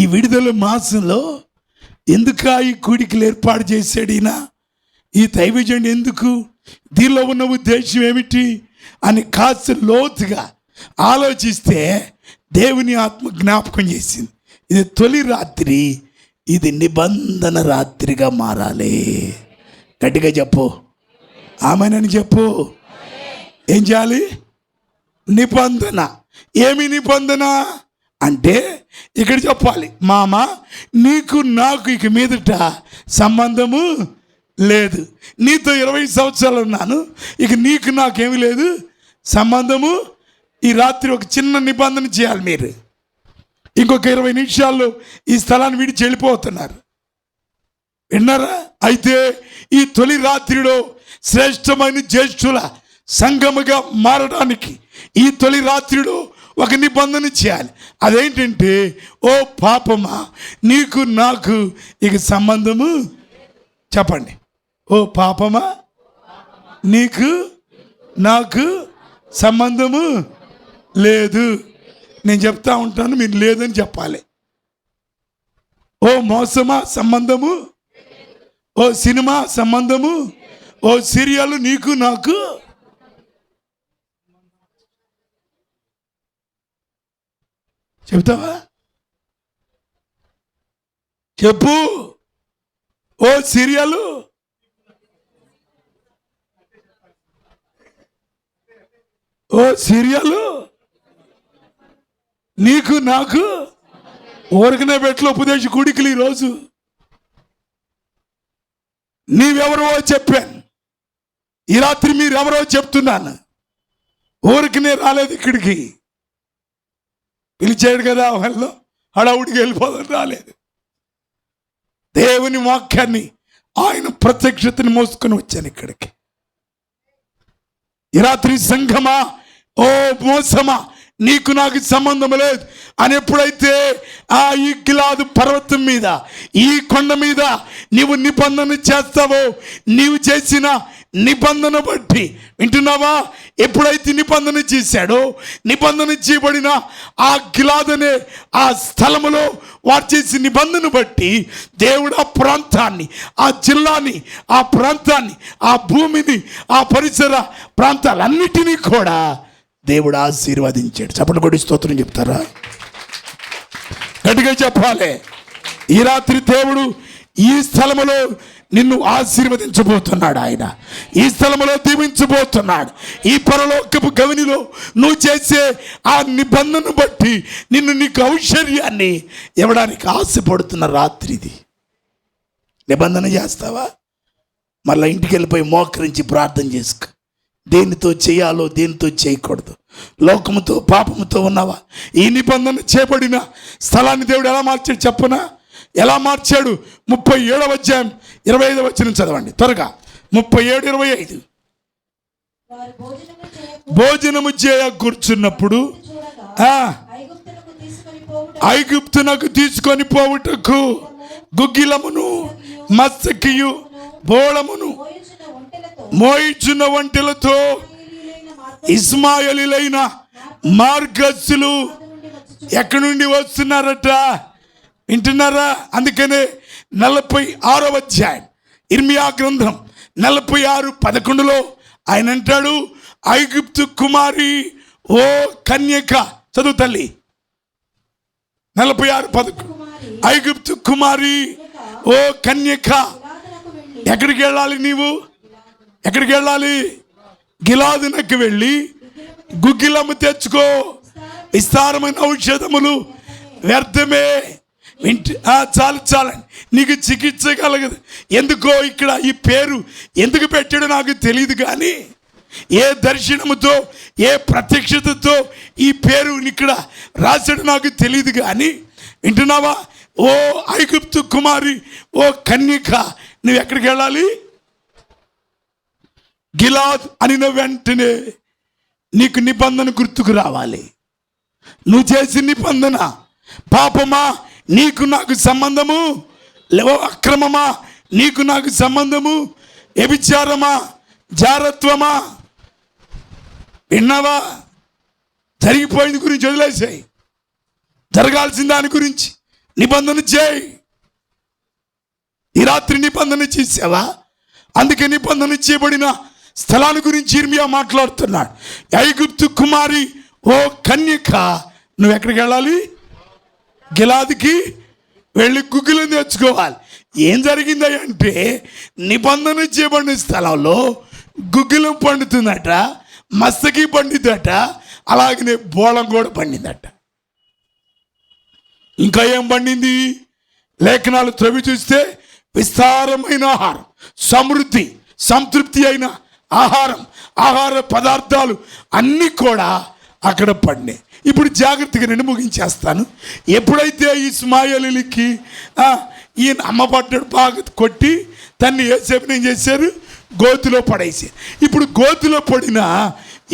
ఈ విడుదల మాసంలో ఎందుకు ఈ కూడికలు ఏర్పాటు చేశాడు ఈయన? ఈ దైవజనుడు ఎందుకు, దీనిలో ఉన్న ఉద్దేశం ఏమిటి అని కాస్త లోతుగా ఆలోచిస్తే దేవుని ఆత్మ జ్ఞాపకం చేసింది. ఇది తొలి రాత్రి, ఇది నిబంధన రాత్రిగా మారాలి. గట్టిగా చెప్పు, ఆమెనని చెప్పు. ఏం చేయాలి? నిబంధన. ఏమి నిబంధన అంటే ఇక్కడ చెప్పాలి, మామ నీకు నాకు ఇక మీదట సంబంధము లేదు. నీతో 20 సంవత్సరాలు ఉన్నాను, ఇక నీకు నాకేమీ లేదు సంబంధము. ఈ రాత్రి ఒక చిన్న నిబంధన చేయాలి. మీరు ఇంకొక 20 నిమిషాల్లో ఈ స్థలాన్ని విడిచి వెళ్ళిపోతున్నారు. విన్నారా? అయితే ఈ తొలి రాత్రిలో శ్రేష్టమైన జ్యేష్ఠుల సంఘముగా మారడానికి ఈ తొలి రాత్రిలో ఒక నిబంధన చేయాలి. అదేంటంటే, ఓ పాపమా నీకు నాకు ఇక సంబంధము. చెప్పండి, ఓ పాపమా నీకు నాకు సంబంధము లేదు. నేను చెప్తా ఉంటాను, మీరు లేదని చెప్పాలి. ఓ మోసమా సంబంధము, ఓ సినిమా సంబంధము, ఓ సీరియల్ నీకు నాకు. చెప్తావా? చెప్పు. ఓ సీరియల్, ఓ సీరియల్ నీకు నాకు. ఊరికనే పెట్లో ఉపదేశ కూడికలు ఈరోజు. నీవెవరో చెప్పాను, ఈ రాత్రి మీరెవరో చెప్తున్నాను. ఊరికనే రాలేదు ఇక్కడికి, పిలిచాడు కదా వాళ్ళు హడావుడికి వెళ్ళిపోదని రాలేదు. దేవుని వాక్యాన్ని, ఆయన ప్రత్యక్షతని మోసుకొని వచ్చాను ఇక్కడికి. ఈ రాత్రి సంఘమా, ఓ మోసమా నీకు నాకు సంబంధం లేదు అని ఎప్పుడైతే ఈ గిలాదు పర్వతం మీద, ఈ కొండ మీద నీవు నిబంధన చేస్తావో, నీవు చేసిన నిబంధన బట్టి. వింటున్నావా? ఎప్పుడైతే నిబంధన చేశాడో, నిబంధన చేయబడిన ఆ గిలాద్ అనే ఆ స్థలములో వారు చేసిన నిబంధన బట్టి దేవుడు ఆ ప్రాంతాన్ని, ఆ జిల్లాని, ఆ ప్రాంతాన్ని, ఆ భూమిని, ఆ పరిసర ప్రాంతాలన్నిటినీ కూడా దేవుడు ఆశీర్వదించాడు. చప్పట్లు కొట్టి స్తోత్రం చెప్తారా? గట్టిగా చెప్పాలి. ఈ రాత్రి దేవుడు ఈ స్థలములో నిన్ను ఆశీర్వదించబోతున్నాడు. ఆయన ఈ స్థలములో దీవించబోతున్నాడు. ఈ పరలోకపు గవినిలో నువ్వు చేసే ఆ నిబంధనను బట్టి నీకు ఐశ్వర్యాన్ని ఇవ్వడానికి ఆశపడుతున్న రాత్రిది. నిబంధన చేస్తావా? మళ్ళీ ఇంటికి వెళ్ళిపోయి మోకరించి ప్రార్థన చేసుకో. దేనితో చేయాలో దేనితో చేయకూడదు, లోకముతో పాపముతో ఉన్నావా? ఈ నిబంధన చేయబడిన స్థలాన్ని దేవుడు ఎలా మార్చాడు చెప్పనా? ఎలా మార్చాడు? 37వ అధ్యాయం 25వ వచనం చదవండి త్వరగా. 37:25. భోజనము చేయ కూర్చున్నప్పుడు ఐగుప్తునకు తీసుకొని పోవుటకు గుగ్గిలమును మత్స్యకియు బోళమును మోయిచున్న ఒంటెలతో ఇస్మాయేలీలైన మార్గస్థులు ఎక్కడి నుండి వస్తున్నారట? వింటున్నారా? అందుకనే 46వ అధ్యాయం ఇర్మియా గ్రంథం 46:11 ఆయన అంటాడు, ఐగుప్తు కుమారి ఓ కన్యక. చదువు తల్లి. 46:11 ఐగుప్తు కుమారి ఓ కన్యక, ఎక్కడికి వెళ్ళాలి నీవు? ఎక్కడికి వెళ్ళాలి? గిలాదునకు వెళ్ళి గుగ్గిలము తెచ్చుకో. విస్తారమైన ఔషధములు వ్యర్థమే. చాలండి, నీకు చికిత్స కలగదు. ఎందుకో ఇక్కడ ఈ పేరు ఎందుకు పెట్టాడో నాకు తెలియదు, కానీ ఏ దర్శనముతో, ఏ ప్రత్యక్షతతో ఈ పేరు ఇక్కడ రాశాడు నాకు తెలియదు. కానీ వింటున్నావా? ఓ ఐగుప్తు కుమారి, ఓ కన్యక, నువ్వు ఎక్కడికి వెళ్ళాలి? గిలాద్ అనిన వెంటనే నీకు నిబంధన గుర్తుకు రావాలి. నువ్వు చేసిన నిబంధన. పాపమా నీకు నాకు సంబంధము, లేవో అక్రమమా నీకు నాకు సంబంధము, వ్యభిచారమా, జారత్వమా, విన్నావా? జరిగిపోయింది గురించి వదిలేసాయి, జరగాల్సిన దాని గురించి నిబంధన చేయి. ఈ రాత్రి నిబంధన చేసావా? అందుకే నిబంధన చేయబడిన స్థలాన్ని గురించి ఇర్మియా మాట్లాడుతున్నాడు. ఐగుప్తు కుమారి ఓ కన్యక, నువ్వు ఎక్కడికి వెళ్ళాలి? గిలాదుకి వెళ్ళి గుగ్గిలం తెచ్చుకోవాలి. ఏం జరిగింది అంటే, నిబంధన చేయబడిన స్థలంలో గుగ్గిలం పండుతుందట, మస్తకి పండిద్దట, అలాగనే బోళం కూడా పండిందట. ఇంకా ఏం పండింది? లేఖనాలు త్రవి చూస్తే విస్తారమైన ఆహారం, సమృద్ధి, సంతృప్తి అయిన ఆహార పదార్థాలు అన్నీ కూడా అక్కడ పడినాయి. ఇప్పుడు జాగ్రత్తగా నేను ముగించేస్తాను. ఎప్పుడైతే ఇస్మాయేలీలకి ఈయన అమ్మపడ్డాడు, బాగా కొట్టి తన్ని యోసేపుని ఏం చేశారు? గోతిలో పడేసారు. ఇప్పుడు గోతిలో పడిన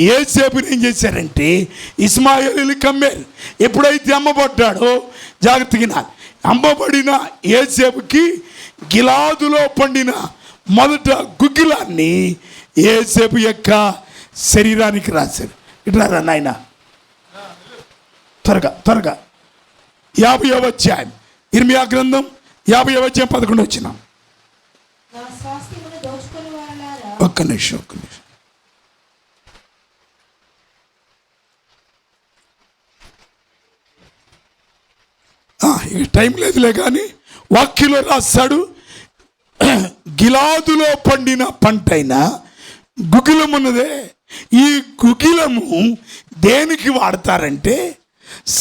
యోసేపుని ఏం చేశారంటే ఇస్మాయేలీలకి అమ్మారు. ఎప్పుడైతే అమ్మపడ్డాడో, జాగ్రత్తగా అమ్మబడిన యోసేపుకి గిలాదులో పండిన మొదట గుగ్గిలాన్ని యోసేపు యొక్క శరీరానికి రాశారు. ఇట్లా నాయన త్వరగా 50వ అధ్యాయం ఇర్మియా గ్రంథం 50వ అధ్యాయం 11 వచ్చిన. ఒక్క నిమిషం. ఇక టైం లేదులే, కానీ వాక్యంలో రాస్తాడు, గిలాదులో పండిన పంటైన గుగ్గిలమున్నదే. ఈ గుగ్గిలము దేనికి వాడతారంటే,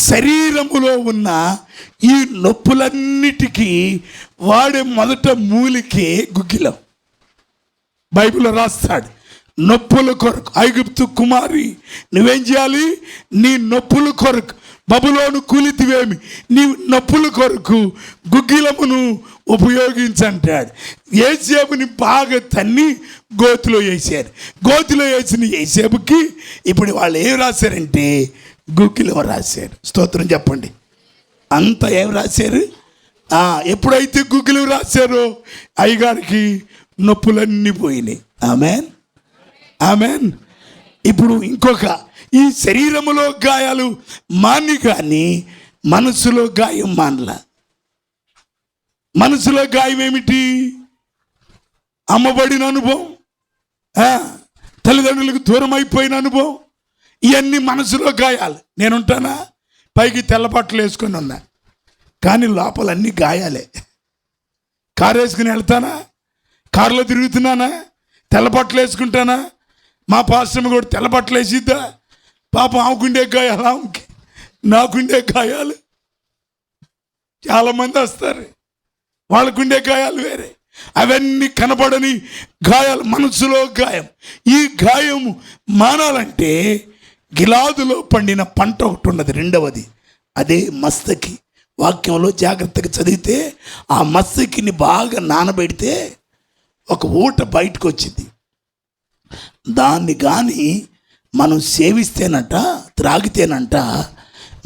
శరీరములో ఉన్న ఈ నొప్పులన్నిటికీ వాడే మొదట మూలికే గుగ్గిలం. బైబిల్లో రాస్తాడు, నొప్పుల కొరకు ఐగుప్తు కుమారి నువ్వేం చేయాలి? నీ నొప్పుల కొరకు బబులోను కూలితివేమి, నీ నొప్పుల కొరకు గుగ్గిలమును ఉపయోగించంటాడు. యోసేపుని బాగా తన్ని గోతిలో వేసారు. గోతిలో వేసిన యోసేపుకి ఇప్పుడు వాళ్ళు ఏం రాశారంటే గుగ్గిలం రాశారు. స్తోత్రం చెప్పండి. అంతా ఏం రాశారు? ఎప్పుడైతే గుగ్గిలం రాశారో అయ్యగారికి నొప్పులన్నీ పోయినాయి. Amen, amen. ఇప్పుడు ఇంకొక, ఈ శరీరములో గాయాలు మాని కానీ మనసులో గాయం మానల. మనసులో గాయం ఏమిటి? అమ్మబడిన అనుభవం, తల్లిదండ్రులకు దూరం అయిపోయిన అనుభవం, ఇవన్నీ మనసులో గాయాలు. నేనుంటానా? పైకి తెల్లబట్టలు వేసుకొని ఉన్నా, కానీ లోపల అన్ని గాయాలే. కారు వేసుకుని వెళ్తానా? కారులో తిరుగుతున్నానా? తెల్లబట్టలు వేసుకుంటానా? మా పాస్టర్ కూడా తెల్లబట్టలు వేసిద్దా? పాపం ఆమెకుండే గాయాలు ఆమెకి, నాకుండే గాయాలు. చాలామంది వస్తారు, వాళ్ళకుండే గాయాలు వేరే. అవన్నీ కనబడని గాయాలు, మనసులో గాయం. ఈ గాయం మానాలంటే గిలాదులో పండిన పంట ఒకటి ఉన్నది, రెండవది అదే మస్తకి. వాక్యంలో జాగ్రత్తగా చదివితే ఆ మస్తకిని బాగా నానబెడితే ఒక ఊట బయటకు వచ్చింది. దాన్ని కానీ మనం సేవిస్తేనట, త్రాగితేనంట,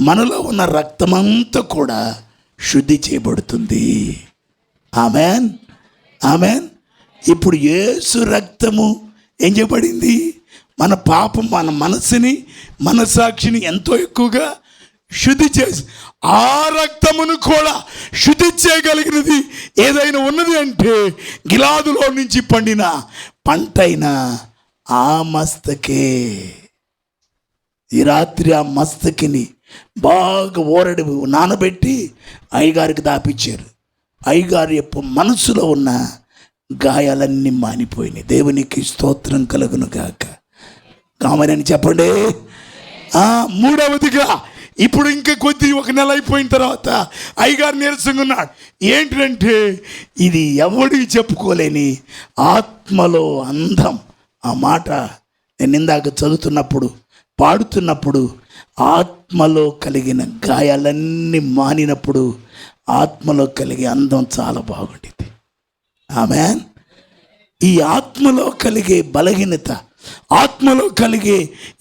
మనలో ఉన్న రక్తమంతా కూడా శుద్ధి చేయబడుతుంది. Amen, amen. ఇప్పుడు యేసు రక్తము ఏం చేయబడింది? మన పాపం, మన మనసుని, మనసాక్షిని ఎంతో ఎక్కువగా శుద్ధి చేసి, ఆ రక్తమును కూడా శుద్ధి చేయగలిగినది ఏదైనా ఉన్నది అంటే గిలాదులో నుంచి పండిన పంటైన ఆ మస్తకే. ఈ రాత్రి ఆ మస్తకిని బాగా ఓరడి నానబెట్టి అయ్యగారికి దాపిచ్చారు. అయ్యగారి యొక్క మనసులో ఉన్న గాయాలన్నీ మానిపోయినాయి. దేవునికి స్తోత్రం కలుగును గాక. కామని చెప్పండి. మూడవదిగా, ఇప్పుడు ఇంకా కొద్ది ఒక నెల అయిపోయిన తర్వాత అయ్యగారు నీరసంగా ఉన్నాడు. ఏంటంటే ఇది ఎవడికి చెప్పుకోలేని ఆత్మలో అందం. ఆ మాట నేను ఇందాక చదువుతున్నప్పుడు, పాడుతున్నప్పుడు, ఆత్మలో కలిగిన గాయాలన్నీ మానినప్పుడు ఆత్మలో కలిగే అందం చాలా బాగుండేది. ఆమెన్. ఈ ఆత్మలో కలిగే బలహీనత, ఆత్మలో కలిగే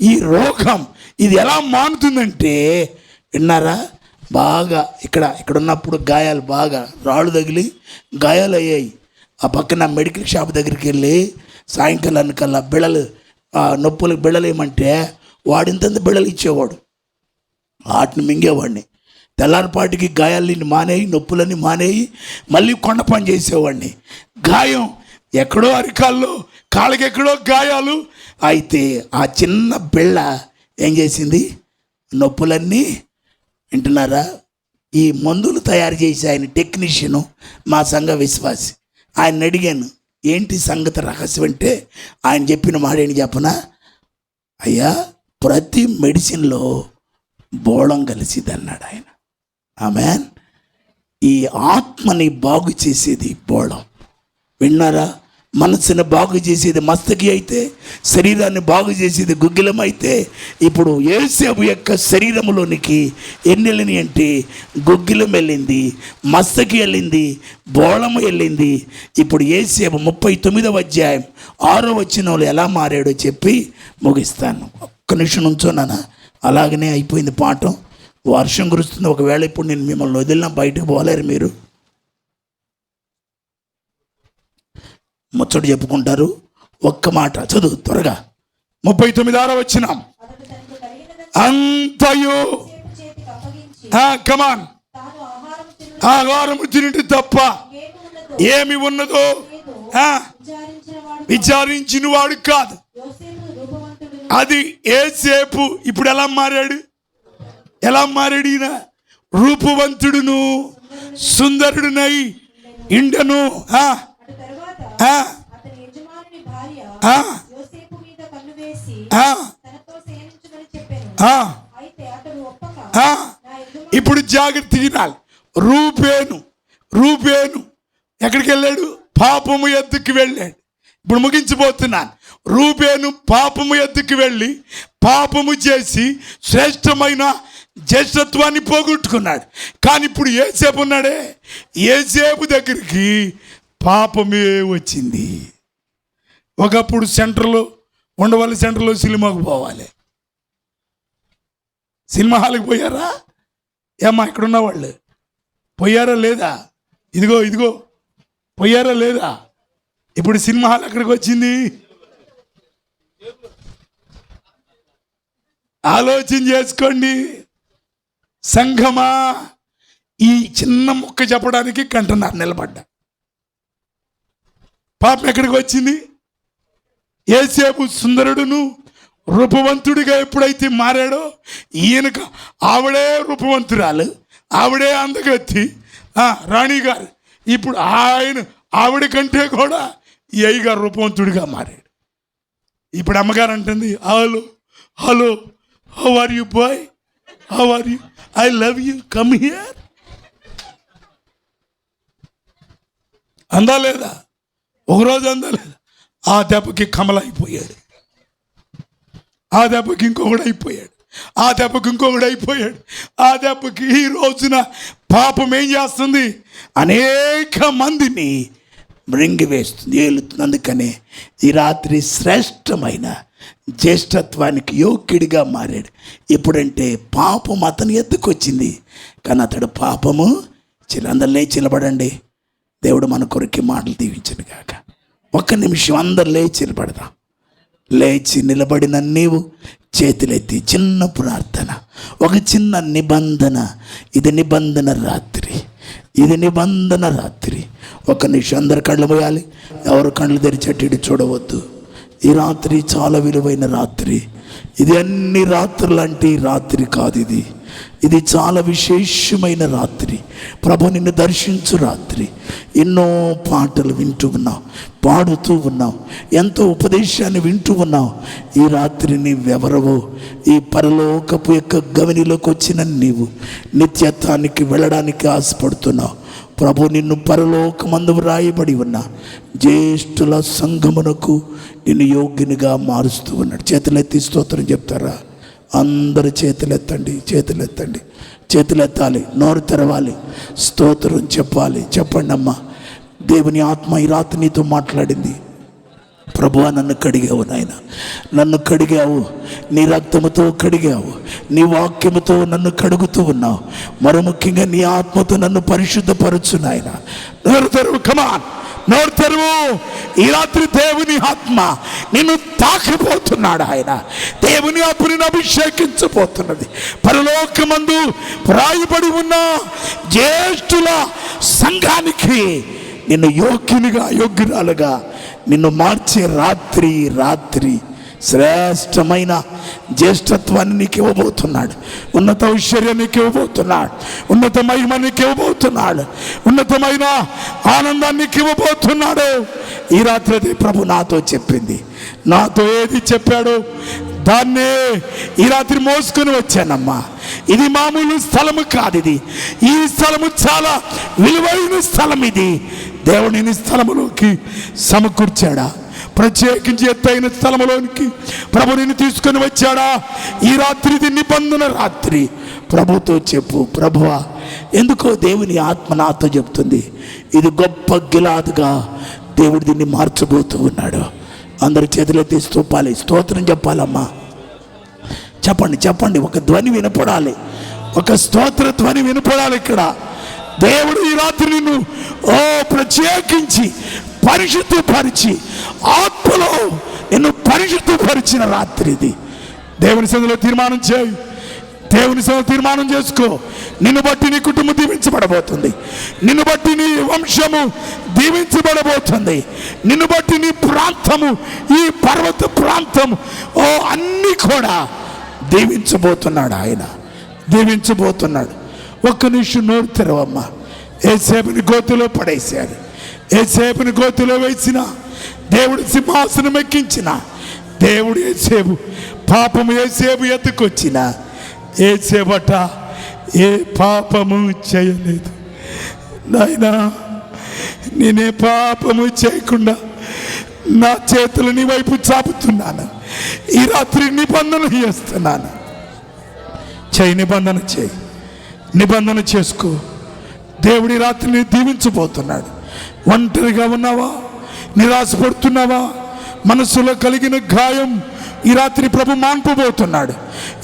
ఈ రోగం, ఇది ఎలా మానుతుందంటే, విన్నారా? బాగా ఇక్కడ ఉన్నప్పుడు గాయాలు, బాగా రాళ్ళు తగిలి గాయాలు అయ్యాయి. ఆ పక్కన మెడికల్ షాప్ దగ్గరికి వెళ్ళి సాయంకాలానికల్లా బిళ్ళలు, నొప్పులకు బిళ్ళలు ఏమంటే వాడింతంత బిళ్ళలు ఇచ్చేవాడు. వాటిని మింగేవాడిని. తెల్లారిపాటికి గాయాలని మానేయి, నొప్పులని మానేయి, మళ్ళీ కొండ పని చేసేవాడిని. గాయం ఎక్కడో అరికాల్లో, కాళ్ళకి ఎక్కడో గాయాలు అయితే ఆ చిన్న బిళ్ళ ఏం చేసింది? నొప్పులన్నీ. వింటున్నారా? ఈ మందులు తయారు చేసి ఆయన టెక్నీషియను, మా సంఘ విశ్వాసి. ఆయన అడిగాను, ఏంటి సంగతి రహస్యం అంటే ఆయన చెప్పిన మాట ఏంటి చెప్పనా? అయ్యా, ప్రతి మెడిసిన్లో బోళం కలిసిది అన్నాడు ఆయన. ఆమెన్. ఈ ఆత్మని బాగు చేసేది బోళం. విన్నారా? మనసుని బాగు చేసేది మస్తకి అయితే, శరీరాన్ని బాగు చేసేది గుగ్గిలం అయితే, ఇప్పుడు యేసేపు యొక్క శరీరంలోనికి ఎన్ని వెళ్ళినాయి అంటే గుగ్గిలం వెళ్ళింది, మస్తకి వెళ్ళింది, బోళము వెళ్ళింది. ఇప్పుడు యేసేపు 39వ అధ్యాయం 6వ వచనంలో ఎలా మారాడో చెప్పి ముగిస్తాను. ఒక్క నిమిషం నుంచోనా? అలాగనే అయిపోయింది పాఠం. వర్షం కురుస్తుంది. ఒకవేళ ఇప్పుడు నేను మిమ్మల్ని వదిలినా బయటకు పోలేరు. మీరు ముచ్చట చెప్పుకుంటారు. ఒక్క మాట చదువు త్వరగా. 39వ వచనం. అంతయు కమాన్, ఆహారము తినటి తప్ప ఏమి ఉన్నదో విచారించిన వాడు కాదు. అది యేసేపు ఇప్పుడు ఎలా మారాడు? ఎలా మారాడు? ఈయన రూపవంతుడును సుందరుడునై ఇండను. ఇప్పుడు జాగ్రత్త వినాలి. రూపేను ఎక్కడికి వెళ్ళాడు? పాపము ఎద్దుకు వెళ్ళాడు. ఇప్పుడు ముగించబోతున్నాను. రూపేను పాపము ఎద్దుకు వెళ్ళి పాపము చేసి శ్రేష్టమైన జ్యేష్ఠత్వాన్ని పోగొట్టుకున్నాడు. కానీ ఇప్పుడు యేసేపు ఉన్నాడే, యేసేపు దగ్గరికి పాపమే వచ్చింది. ఒకప్పుడు సెంటర్లో ఉండవల్లి సెంటర్లో సినిమాకు పోవాలి. సినిమా హాల్కి పోయారా? ఏమ్మా ఇక్కడ ఉన్న వాళ్ళు పోయారా లేదా? ఇదిగో పోయారా లేదా? ఇప్పుడు సినిమా హాల్ ఎక్కడికి వచ్చింది? ఆలోచన చేసుకోండి సంఘమా. ఈ చిన్న ముక్క చెప్పడానికి గంటన్నర నిలబడ్డా. పాపం ఎక్కడికి వచ్చింది? యోసేపు సుందరుడును రూపవంతుడిగా ఎప్పుడైతే మారాడో ఈయనకు ఆవిడే రూపవంతురాలు, ఆవిడే అందగత్తి రాణి గారు. ఇప్పుడు ఆవిడ కంటే కూడా ఈ అయ్యగారు రూపవంతుడిగా మారాడు. ఇప్పుడు అమ్మగారు అంటుంది, hello hello, how are you boy, how are you, I love you, come here. అందా లేదా? ఒకరోజు అందా లేదా? ఆ దెబ్బకి కమల అయిపోయాడు, ఆ దెబ్బకి ఇంకొకడు అయిపోయాడు, ఆ దెబ్బకి ఇంకొకడు అయిపోయాడు. ఆ దెబ్బకి ఈ రోజున పాపం ఏం చేస్తుంది? అనేక మందిని మృంగివేస్తుంది, ఏలుతుంది. అందుకనే ఈ రాత్రి శ్రేష్టమైన జ్యేష్ఠత్వానికి యోగ్యుడిగా మారాడు. ఎప్పుడంటే పాపం అతని ఎత్తుకొచ్చింది, కానీ అతడు పాపము అందరు లేచి నిలబడండి. దేవుడు మన కొరికి మాటలు దీవించను గాక. ఒక్క నిమిషం అందరు లేచి నిలబడదాం. లేచి నిలబడిన నీవు చేతులెత్తి చిన్న ప్రార్థన, ఒక చిన్న నిబంధన. ఇది నిబంధన రాత్రి, ఇది నిబంధన రాత్రి. ఒక నిమిషం అందరు కళ్ళు పోయాలి. ఎవరు కళ్ళు తెరిచేటి చూడవద్దు. ఈ రాత్రి చాలా విలువైన రాత్రి. ఇది అన్ని రాత్రులంటే రాత్రి కాదు, ఇది చాలా విశేషమైన రాత్రి. ప్రభు నిన్ను దర్శించు రాత్రి. ఎన్నో పాటలు వింటూ ఉన్నావు, పాడుతూ ఉన్నావు, ఎంతో ఉపదేశాన్ని వింటూ ఉన్నావు. ఈ రాత్రి నీవెవరవో, ఈ పరలోకపు యొక్క గవినిలోకి వచ్చిన నీవు నిత్యత్వానికి వెళ్ళడానికి ఆశపడుతున్నావు. ప్రభు నిన్ను పరలోకమందు రాయబడి ఉన్న జ్యేష్ఠుల సంఘమునకు నిన్ను యోగ్యునిగా మారుస్తూ ఉన్నాడు. చేతులెత్తి స్తోత్రం చెప్తారా? అందరు చేతులెత్తండి, చేతులెత్తండి, చేతులెత్తాలి, నోరు తెరవాలి, స్తోత్రం చెప్పాలి. చెప్పండి అమ్మా. దేవుని ఆత్మ ఈ రాత్రి నీతో మాట్లాడింది. ప్రభువా, నన్ను కడిగావు నాయన, నన్ను కడిగావు, నీ రక్తముతో కడిగావు, నీ వాక్యముతో నన్ను కడుగుతూ ఉన్నావు. మరో ముఖ్యంగా నీ ఆత్మతో నన్ను పరిశుద్ధపరచు నాయన. నోరు తెరువు, కమాన్, నోరు తెరువు. ఈ రాత్రి దేవుని ఆత్మ నిన్ను తాకిపోతున్నాడు. ఆయన దేవుని ఆత్మ నిన్ను అభిషేకించబోతున్నది. పరలోకమందు రాయబడి ఉన్న జ్యేష్ఠుల సంఘానికి నిన్ను యోగ్యునిగా, యోగ్యురాలుగా నిన్ను మార్చే రాత్రి శ్రేష్టమైన జ్యేష్ఠత్వాన్ని నీకు ఇవ్వబోతున్నాడు. ఉన్నత ఐశ్వర్యం నీకు ఇవ్వబోతున్నాడు. ఉన్నత మహిమ నీకు ఇవ్వబోతున్నాడు. ఉన్నతమైన ఆనందాన్ని నీకు ఇవ్వబోతున్నాడు. ఈ రాత్రి అది ప్రభు నాతో చెప్పింది. నాతో ఏది చెప్పాడో దాన్నే ఈ రాత్రి మోసుకొని వచ్చానమ్మా. ఇది మామూలు స్థలము కాదు, ఈ స్థలము చాలా విలువైన స్థలం. ఇది దేవుని స్థలములోకి సమకూర్చాడా? ప్రత్యేకించి ఎత్తైన స్థలములోనికి ప్రభు నిన్ను తీసుకొని వచ్చాడా? ఈ రాత్రి ఇది నిబంధన రాత్రి. ప్రభుతో చెప్పు, ప్రభువా, ఎందుకో దేవుని ఆత్మ నాతో చెప్తుంది, ఇది గొప్ప గిలాదుగా దేవుడు దీన్ని మార్చబోతూ ఉన్నాడు. అందరు చేతులెత్తి స్తోపాలి, స్తోత్రం చెప్పాలమ్మా. చెప్పండి, చెప్పండి. ఒక ధ్వని వినపడాలి, ఒక స్తోత్ర ధ్వని వినపడాలి. ఇక్కడ దేవుడు ఈ రాత్రి నిన్ను ప్రత్యేకించి పరిశుద్ధపరిచి ఆత్మలో నిన్ను పరిశుద్ధపరిచిన రాత్రి ఇది. దేవుని సన్నిధిలో తీర్మానం చేయి, దేవుని సన్నిధిలో తీర్మానం చేసుకో. నిన్ను బట్టి నీ కుటుంబం దీవించబడబోతుంది, నిన్ను బట్టి నీ వంశము దీవించబడబోతుంది, నిన్ను బట్టి నీ ప్రాంతము, ఈ పర్వత ప్రాంతం అన్నీ కూడా దీవించబోతున్నాడు. ఆయన దీవించబోతున్నాడు. ఒక్క నిమిషం నోరు తెరవమ్మా. యోసేపుని గోతిలో పడేశాడు, యోసేపుని గోతిలో వేసిన దేవుడు సింహాసనం ఎక్కించిన దేవుడు యోసేపు పాపము యోసేపు ఎత్తుకొచ్చిన యోసేపట ఏ పాపము చేయలేదు. నాయనా, నేనే పాపము చేయకుండా నా చేతులు నీ వైపు చాపుతున్నాను. ఈ రాత్రి నిబంధన చేస్తున్నాను. చేయి, నిబంధన చేయి, నిబంధన చేసుకో. దేవుడి రాత్రిని దీవించబోతున్నాడు. ఒంటరిగా ఉన్నావా? నిరాశపడుతున్నావా? మనసులో కలిగిన గాయం ఈ రాత్రి ప్రభు మాన్పబోతున్నాడు.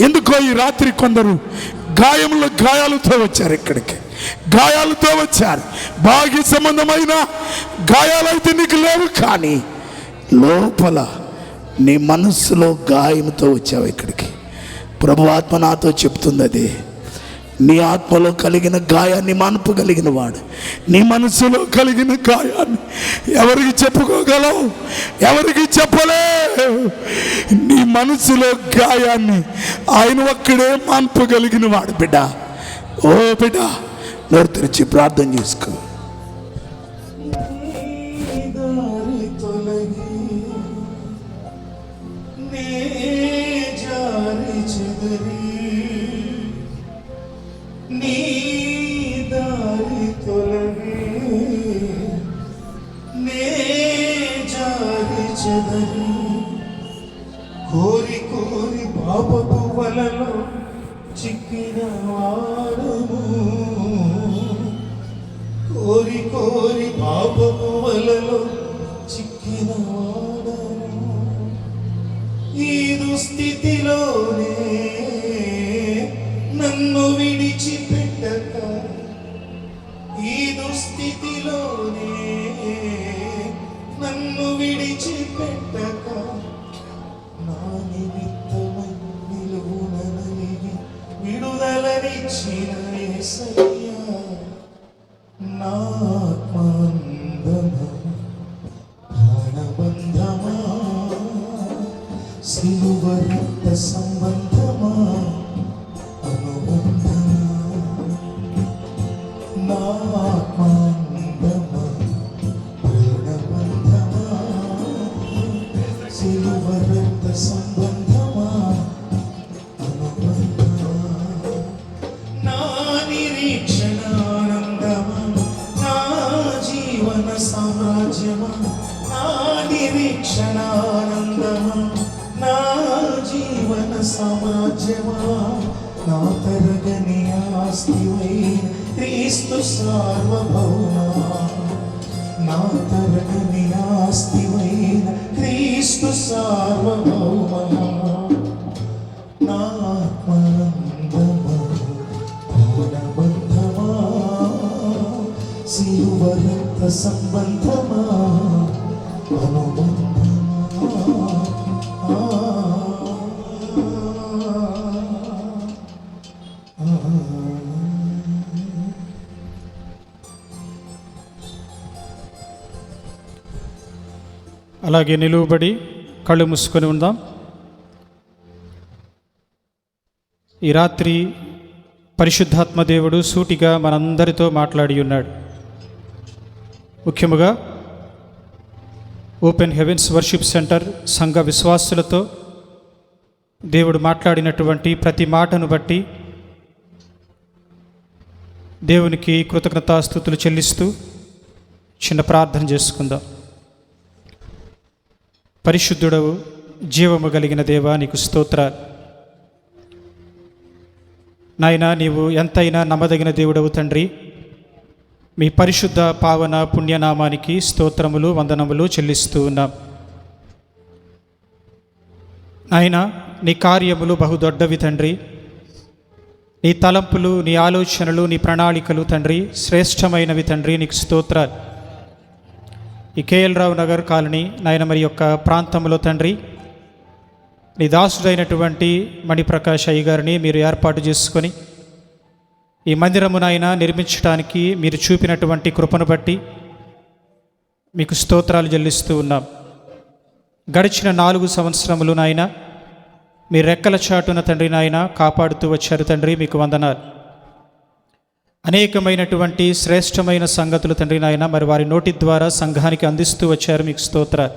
ఎందుకో ఈ రాత్రి కొందరు గాయాలతో వచ్చారు, ఇక్కడికి గాయాలతో వచ్చారు. బాహ్య సంబంధమైన గాయాలైతే నీకు లేవు, కానీ లోపల నీ మనస్సులో గాయంతో వచ్చావు ఇక్కడికి. ప్రభు ఆత్మ నాతో చెప్తుంది అది. నీ ఆత్మలో కలిగిన గాయాన్ని మాన్పగలిగిన వాడు. నీ మనసులో కలిగిన గాయాన్ని ఎవరికి చెప్పుకోగలవు? ఎవరికి చెప్పలేవు. నీ మనసులో గాయాన్ని ఆయన ఒక్కడే మాన్పగలిగిన వాడు బిడ్డ. ఓ బిడ్డ, నోరు తెరిచి ప్రార్థన చేసుకో. కోరి కోరి పాపపు వలలో చిక్కిన వాడము, కోరి కోరి పాపపు వలలో చిక్కిన వాడము. ఈ దుస్థితిలోనే నన్ను విడిచిపెట్టక, ఈ దుస్థితిలోనే నన్ను విడిచిపెట్టక, నా నిమిత్తమై నిలువున నలిగి విడుదలనిచ్చిన యేసయ్యా, నా ఆత్మానందమా, ప్రాణబంధమా, సిలువ రక్త సంబంధమా, అనుబంధమా, నా ఆత్మానందమా, ప్రాణబంధమా, సిలువ రక్త సంబంధమా, అనుబంధమా, నా నిరీక్షణ ఆనందమా, నా జీవన సామ్రాజ్యమా, నా నిరీక్షణ ఆనందమా, నా జీవన సామ్రాజ్యమా, నా తరగని ఆస్తివైన క్రీస్తు సార్వభౌమా, నా తరగని ఆస్తివైన క్రీస్తు సార్వభౌమా, నా ఆత్మానందమా, ప్రాణబంధమా, సిలువ రక్త సంబంధమా, అనుబంధమా. అలాగే నిలువబడి కళ్ళు మూసుకొని ఉందాం. ఈ రాత్రి పరిశుద్ధాత్మ దేవుడు సూటిగా మనందరితో మాట్లాడి ఉన్నాడు. ముఖ్యముగా ఓపెన్ హెవెన్స్ వర్షిప్ సెంటర్ సంఘ విశ్వాసులతో దేవుడు మాట్లాడినటువంటి ప్రతి మాటను బట్టి దేవునికి కృతజ్ఞతాస్తుతులు చెల్లిస్తూ చిన్న ప్రార్థన చేసుకుందాం. పరిశుద్ధుడవు, జీవము కలిగిన దేవా, నీకు స్తోత్రాలు నాయనా. నీవు ఎంతైనా నమ్మదగిన దేవుడవు తండ్రి. మీ పరిశుద్ధ పావన పుణ్యనామానికి స్తోత్రములు, వందనములు చెల్లిస్తూ ఉన్నాం నాయనా. నీ కార్యములు బహుదొడ్డవి తండ్రి. నీ తలంపులు, నీ ఆలోచనలు, నీ ప్రణాళికలు తండ్రి శ్రేష్టమైనవి తండ్రి. నీకు స్తోత్రాలు. ఈ కేఎల్ రావు నగర్ కాలనీ నాయన మరి యొక్క ప్రాంతంలో తండ్రి నీ దాసుడైనటువంటి మణిప్రకాష్ అయ్య గారిని మీరు ఏర్పాటు చేసుకొని ఈ మందిరము నాయన నిర్మించడానికి మీరు చూపినటువంటి కృపను బట్టి మీకు స్తోత్రాలు చెల్లిస్తూ ఉన్నాం. గడిచిన 4 సంవత్సరములు నాయన మీ రెక్కల చాటున తండ్రి నాయన కాపాడుతూ వచ్చారు తండ్రి. మీకు వందనాలు. అనేకమైనటువంటి శ్రేష్టమైన సంగతులు తండ్రి నాయన మరి వారి నోటి ద్వారా సంఘానికి అందిస్తూ వచ్చారు. మీకు స్తోత్రాలు.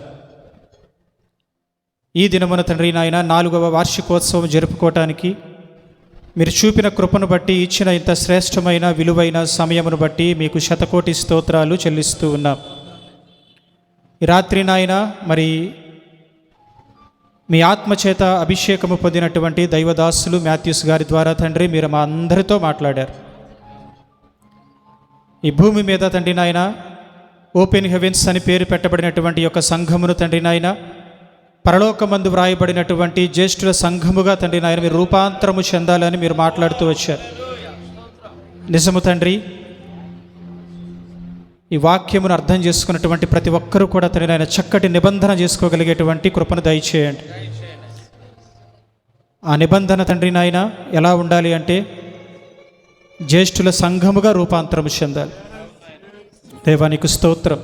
ఈ దినమున తండ్రి నాయన 4వ వార్షికోత్సవం జరుపుకోవటానికి మీరు చూపిన కృపను బట్టి, ఇచ్చిన ఇంత శ్రేష్టమైన విలువైన సమయమును బట్టి మీకు శతకోటి స్తోత్రాలు చెల్లిస్తూ ఉన్నాం. ఈ రాత్రి నాయన మరి మీ ఆత్మచేత అభిషేకము పొందినటువంటి దైవదాసులు మాథ్యూస్ గారి ద్వారా తండ్రి మీరు మా అందరితో మాట్లాడారు. ఈ భూమి మీద తండ్రి నాయన ఓపెన్ హెవెన్స్ అని పేరు పెట్టబడినటువంటి యొక్క సంఘమును తండ్రి నాయన పరలోకమందు వ్రాయబడినటువంటి జ్యేష్ఠుల సంఘముగా తండ్రి నాయన మీరు రూపాంతరము చెందాలని మీరు మాట్లాడుతూ వచ్చారు. నిజము తండ్రి. ఈ వాక్యమును అర్థం చేసుకున్నటువంటి ప్రతి ఒక్కరూ కూడా తండ్రి నాయన చక్కటి నిబంధన చేసుకోగలిగేటువంటి కృపను దయచేయండి. ఆ నిబంధన తండ్రి నాయన ఎలా ఉండాలి అంటే జ్యేష్ఠుల సంఘముగా రూపాంతరం చెందాలి. దేవానికి స్తోత్రం.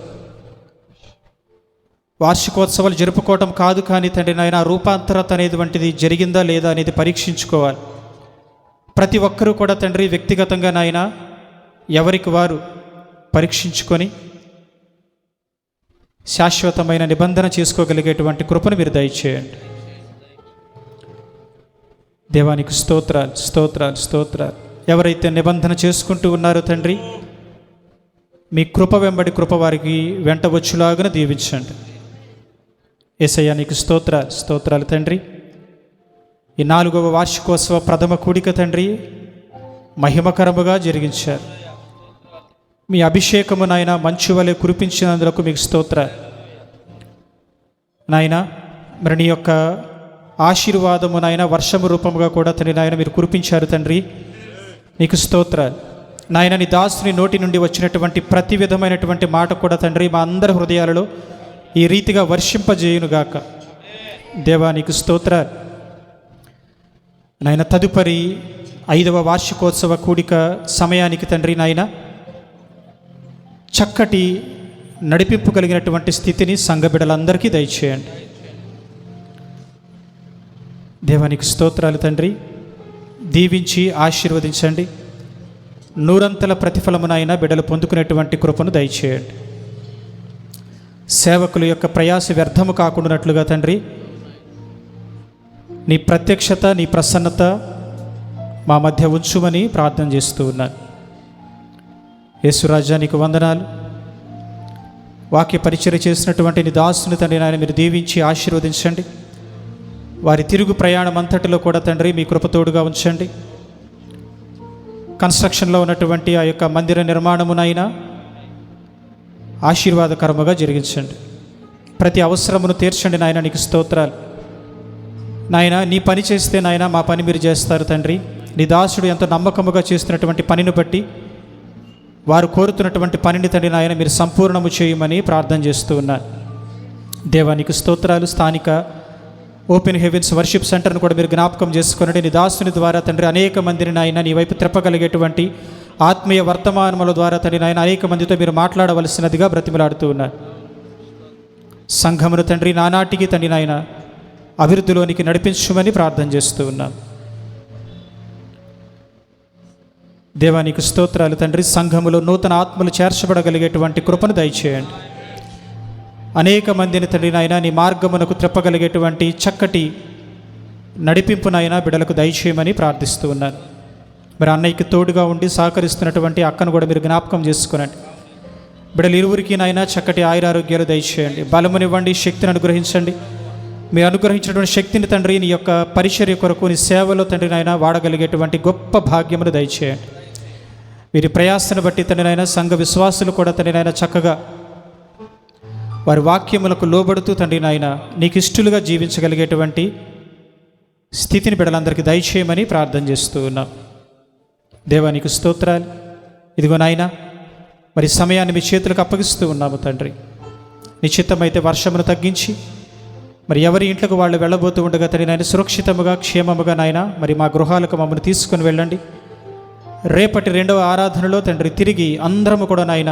వార్షికోత్సవాలు జరుపుకోవటం కాదు, కానీ తండ్రి నాయన రూపాంతరత అనేటువంటిది జరిగిందా లేదా అనేది పరీక్షించుకోవాలి. ప్రతి ఒక్కరూ కూడా తండ్రి వ్యక్తిగతంగా నాయన ఎవరికి వారు పరీక్షించుకొని శాశ్వతమైన నిబంధన చేసుకోగలిగేటువంటి కృపను మీరు దయచేయండి. దేవానికి స్తోత్రాలు స్తోత్రాలు స్తోత్రాలు. ఎవరైతే నిబంధన చేసుకుంటూ ఉన్నారో తండ్రి, మీ కృప వెంబడి కృప వారికి వెంట వచ్చులాగా దీవించండి. యేసయ్యా నీకు స్తోత్రాలు స్తోత్రాలు తండ్రి. ఈ 4వ వార్షికోత్సవ ప్రథమ కూడిక తండ్రి మహిమకరముగా జరిగించారు. మీ అభిషేకము నాయన మంచు వలె కురిపించినందుకు మీకు స్తోత్రాలు నాయన. మరి నీ యొక్క ఆశీర్వాదము నాయన వర్షము రూపముగా కూడా తండ్రి నాయన మీరు కురిపించారు తండ్రి, నీకు స్తోత్రాలు నాయన. నీ దాసుని నోటి నుండి వచ్చినటువంటి ప్రతి విధమైనటువంటి మాట కూడా తండ్రి మా అందరి హృదయాలలో ఈ రీతిగా వర్షింపజేయునుగాక. దేవా నీకు స్తోత్రాలు నాయన. తదుపరి 5వ వార్షికోత్సవ కూడిక సమయానికి తండ్రి నాయన చక్కటి నడిపింపు కలిగినటువంటి స్థితిని సంఘ బిడ్డలందరికీ దయచేయండి. దేవానికి స్తోత్రాలు తండ్రి. దీవించి ఆశీర్వదించండి. నూరంతల ప్రతిఫలమునైనా బిడ్డలు పొందుకునేటువంటి కృపను దయచేయండి. సేవకుల యొక్క ప్రయాస వ్యర్థము కాకుండానట్లుగా తండ్రి నీ ప్రత్యక్షత, నీ ప్రసన్నత మా మధ్య ఉంచుమని ప్రార్థన చేస్తూ ఉన్నాను. యేసురాజా నీకు వందనాలు. వాక్య పరిచర్య చేసినటువంటి నీ దాసుని తండ్రి నాయన మీరు దీవించి ఆశీర్వదించండి. వారి తిరుగు ప్రయాణం అంతటిలో కూడా తండ్రి మీ కృపతోడుగా ఉంచండి. కన్స్ట్రక్షన్లో ఉన్నటువంటి ఆ యొక్క మందిర నిర్మాణమునైనా ఆశీర్వాదకరముగా జరిగించండి. ప్రతి అవసరమును తీర్చండి నాయన. నీకు స్తోత్రాలు నాయన. నీ పని చేస్తే నాయన మా పని మీరు చేస్తారు తండ్రి. నీ దాసుడు ఎంతో నమ్మకముగా చేస్తున్నటువంటి పనిని బట్టి వారు కోరుతున్నటువంటి పనిని తండ్రి నాయన మీరు సంపూర్ణము చేయమని ప్రార్థన చేస్తూ ఉన్నాను. దేవానికి స్తోత్రాలు. స్థానిక ఓపెన్ హెవెన్స్ వర్షిప్ సెంటర్ను కూడా మీరు జ్ఞాపకం చేసుకునండి. నీ దాసుని ద్వారా తండ్రి అనేక మందిని నాయన నీ వైపు త్రిప్పగలిగేటువంటి ఆత్మీయ వర్తమానముల ద్వారా తండ్రి నాయన అనేక మందితో మీరు మాట్లాడవలసినదిగా బ్రతిమలాడుతూ ఉన్నారు. సంఘమును తండ్రి నానాటికి తండ్రి నాయన అభివృద్ధిలోనికి నడిపించమని ప్రార్థన చేస్తూ ఉన్నాం. దేవానికి స్తోత్రాలు తండ్రి. సంఘములో నూతన ఆత్మలు చేర్చబడగలిగేటువంటి కృపను దయచేయండి. అనేక మందిని తండ్రి నాయన నీ మార్గమునకు త్రిప్పగలిగేటువంటి చక్కటి నడిపింపునైనా బిడ్డలకు దయచేయమని ప్రార్థిస్తూ ఉన్నాను. మరి అన్నయ్యకి తోడుగా ఉండి సహకరిస్తున్నటువంటి అక్కను కూడా మీరు జ్ఞాపకం చేసుకునండి. బిడ్డలు ఇరువురికి నాయన చక్కటి ఆయురారోగ్యాలు దయచేయండి. బలమునివ్వండి, శక్తిని అనుగ్రహించండి. మీరు అనుగ్రహించినటువంటి శక్తిని తండ్రి నీ యొక్క పరిచర్య కొరకు నీ సేవలో తండ్రి నాయన వాడగలిగేటువంటి గొప్ప భాగ్యమును దయచేయండి. వీరి ప్రయాసను బట్టి తండ్రి నాయన సంఘ విశ్వాసులు కూడా తండ్రి నాయన చక్కగా వారి వాక్యములకు లోబడుతూ తండ్రి నాయన నీకు ఇష్టలుగా జీవించగలిగేటువంటి స్థితిని బిడ్డలందరికీ దయచేయమని ప్రార్థన చేస్తూ ఉన్నాం. దేవానికి స్తోత్రాలు. ఇదిగో నాయన మరి సమయాన్ని మీ చేతులకు అప్పగిస్తూ ఉన్నాము తండ్రి. నీ చిత్తమైతే వర్షమును తగ్గించి మరి ఎవరి ఇంట్లోకి వాళ్ళు వెళ్ళబోతూ ఉండగా తండ్రి నాయన సురక్షితముగా క్షేమముగా నాయన మరి మా గృహాలకు మమ్మల్ని తీసుకుని వెళ్ళండి. రేపటి 2వ ఆరాధనలో తండ్రి తిరిగి అందరము కూడా నాయన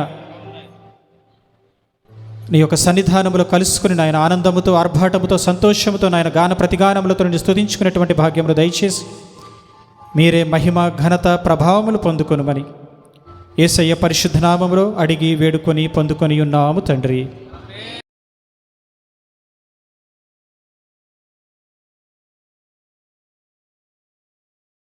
నీ యొక్క సన్నిధానములో కలుసుకుని నాయన ఆనందముతో, ఆర్భాటముతో, సంతోషముతో నాయన గాన ప్రతిగానములతో నేను స్తుతించుకునేటువంటి భాగ్యములు దయచేసి మీరే మహిమ, ఘనత, ప్రభావములు పొందుకొనుమని యేసయ్య పరిశుద్ధ నామములో అడిగి వేడుకొని పొందుకొని ఉన్నాము తండ్రి.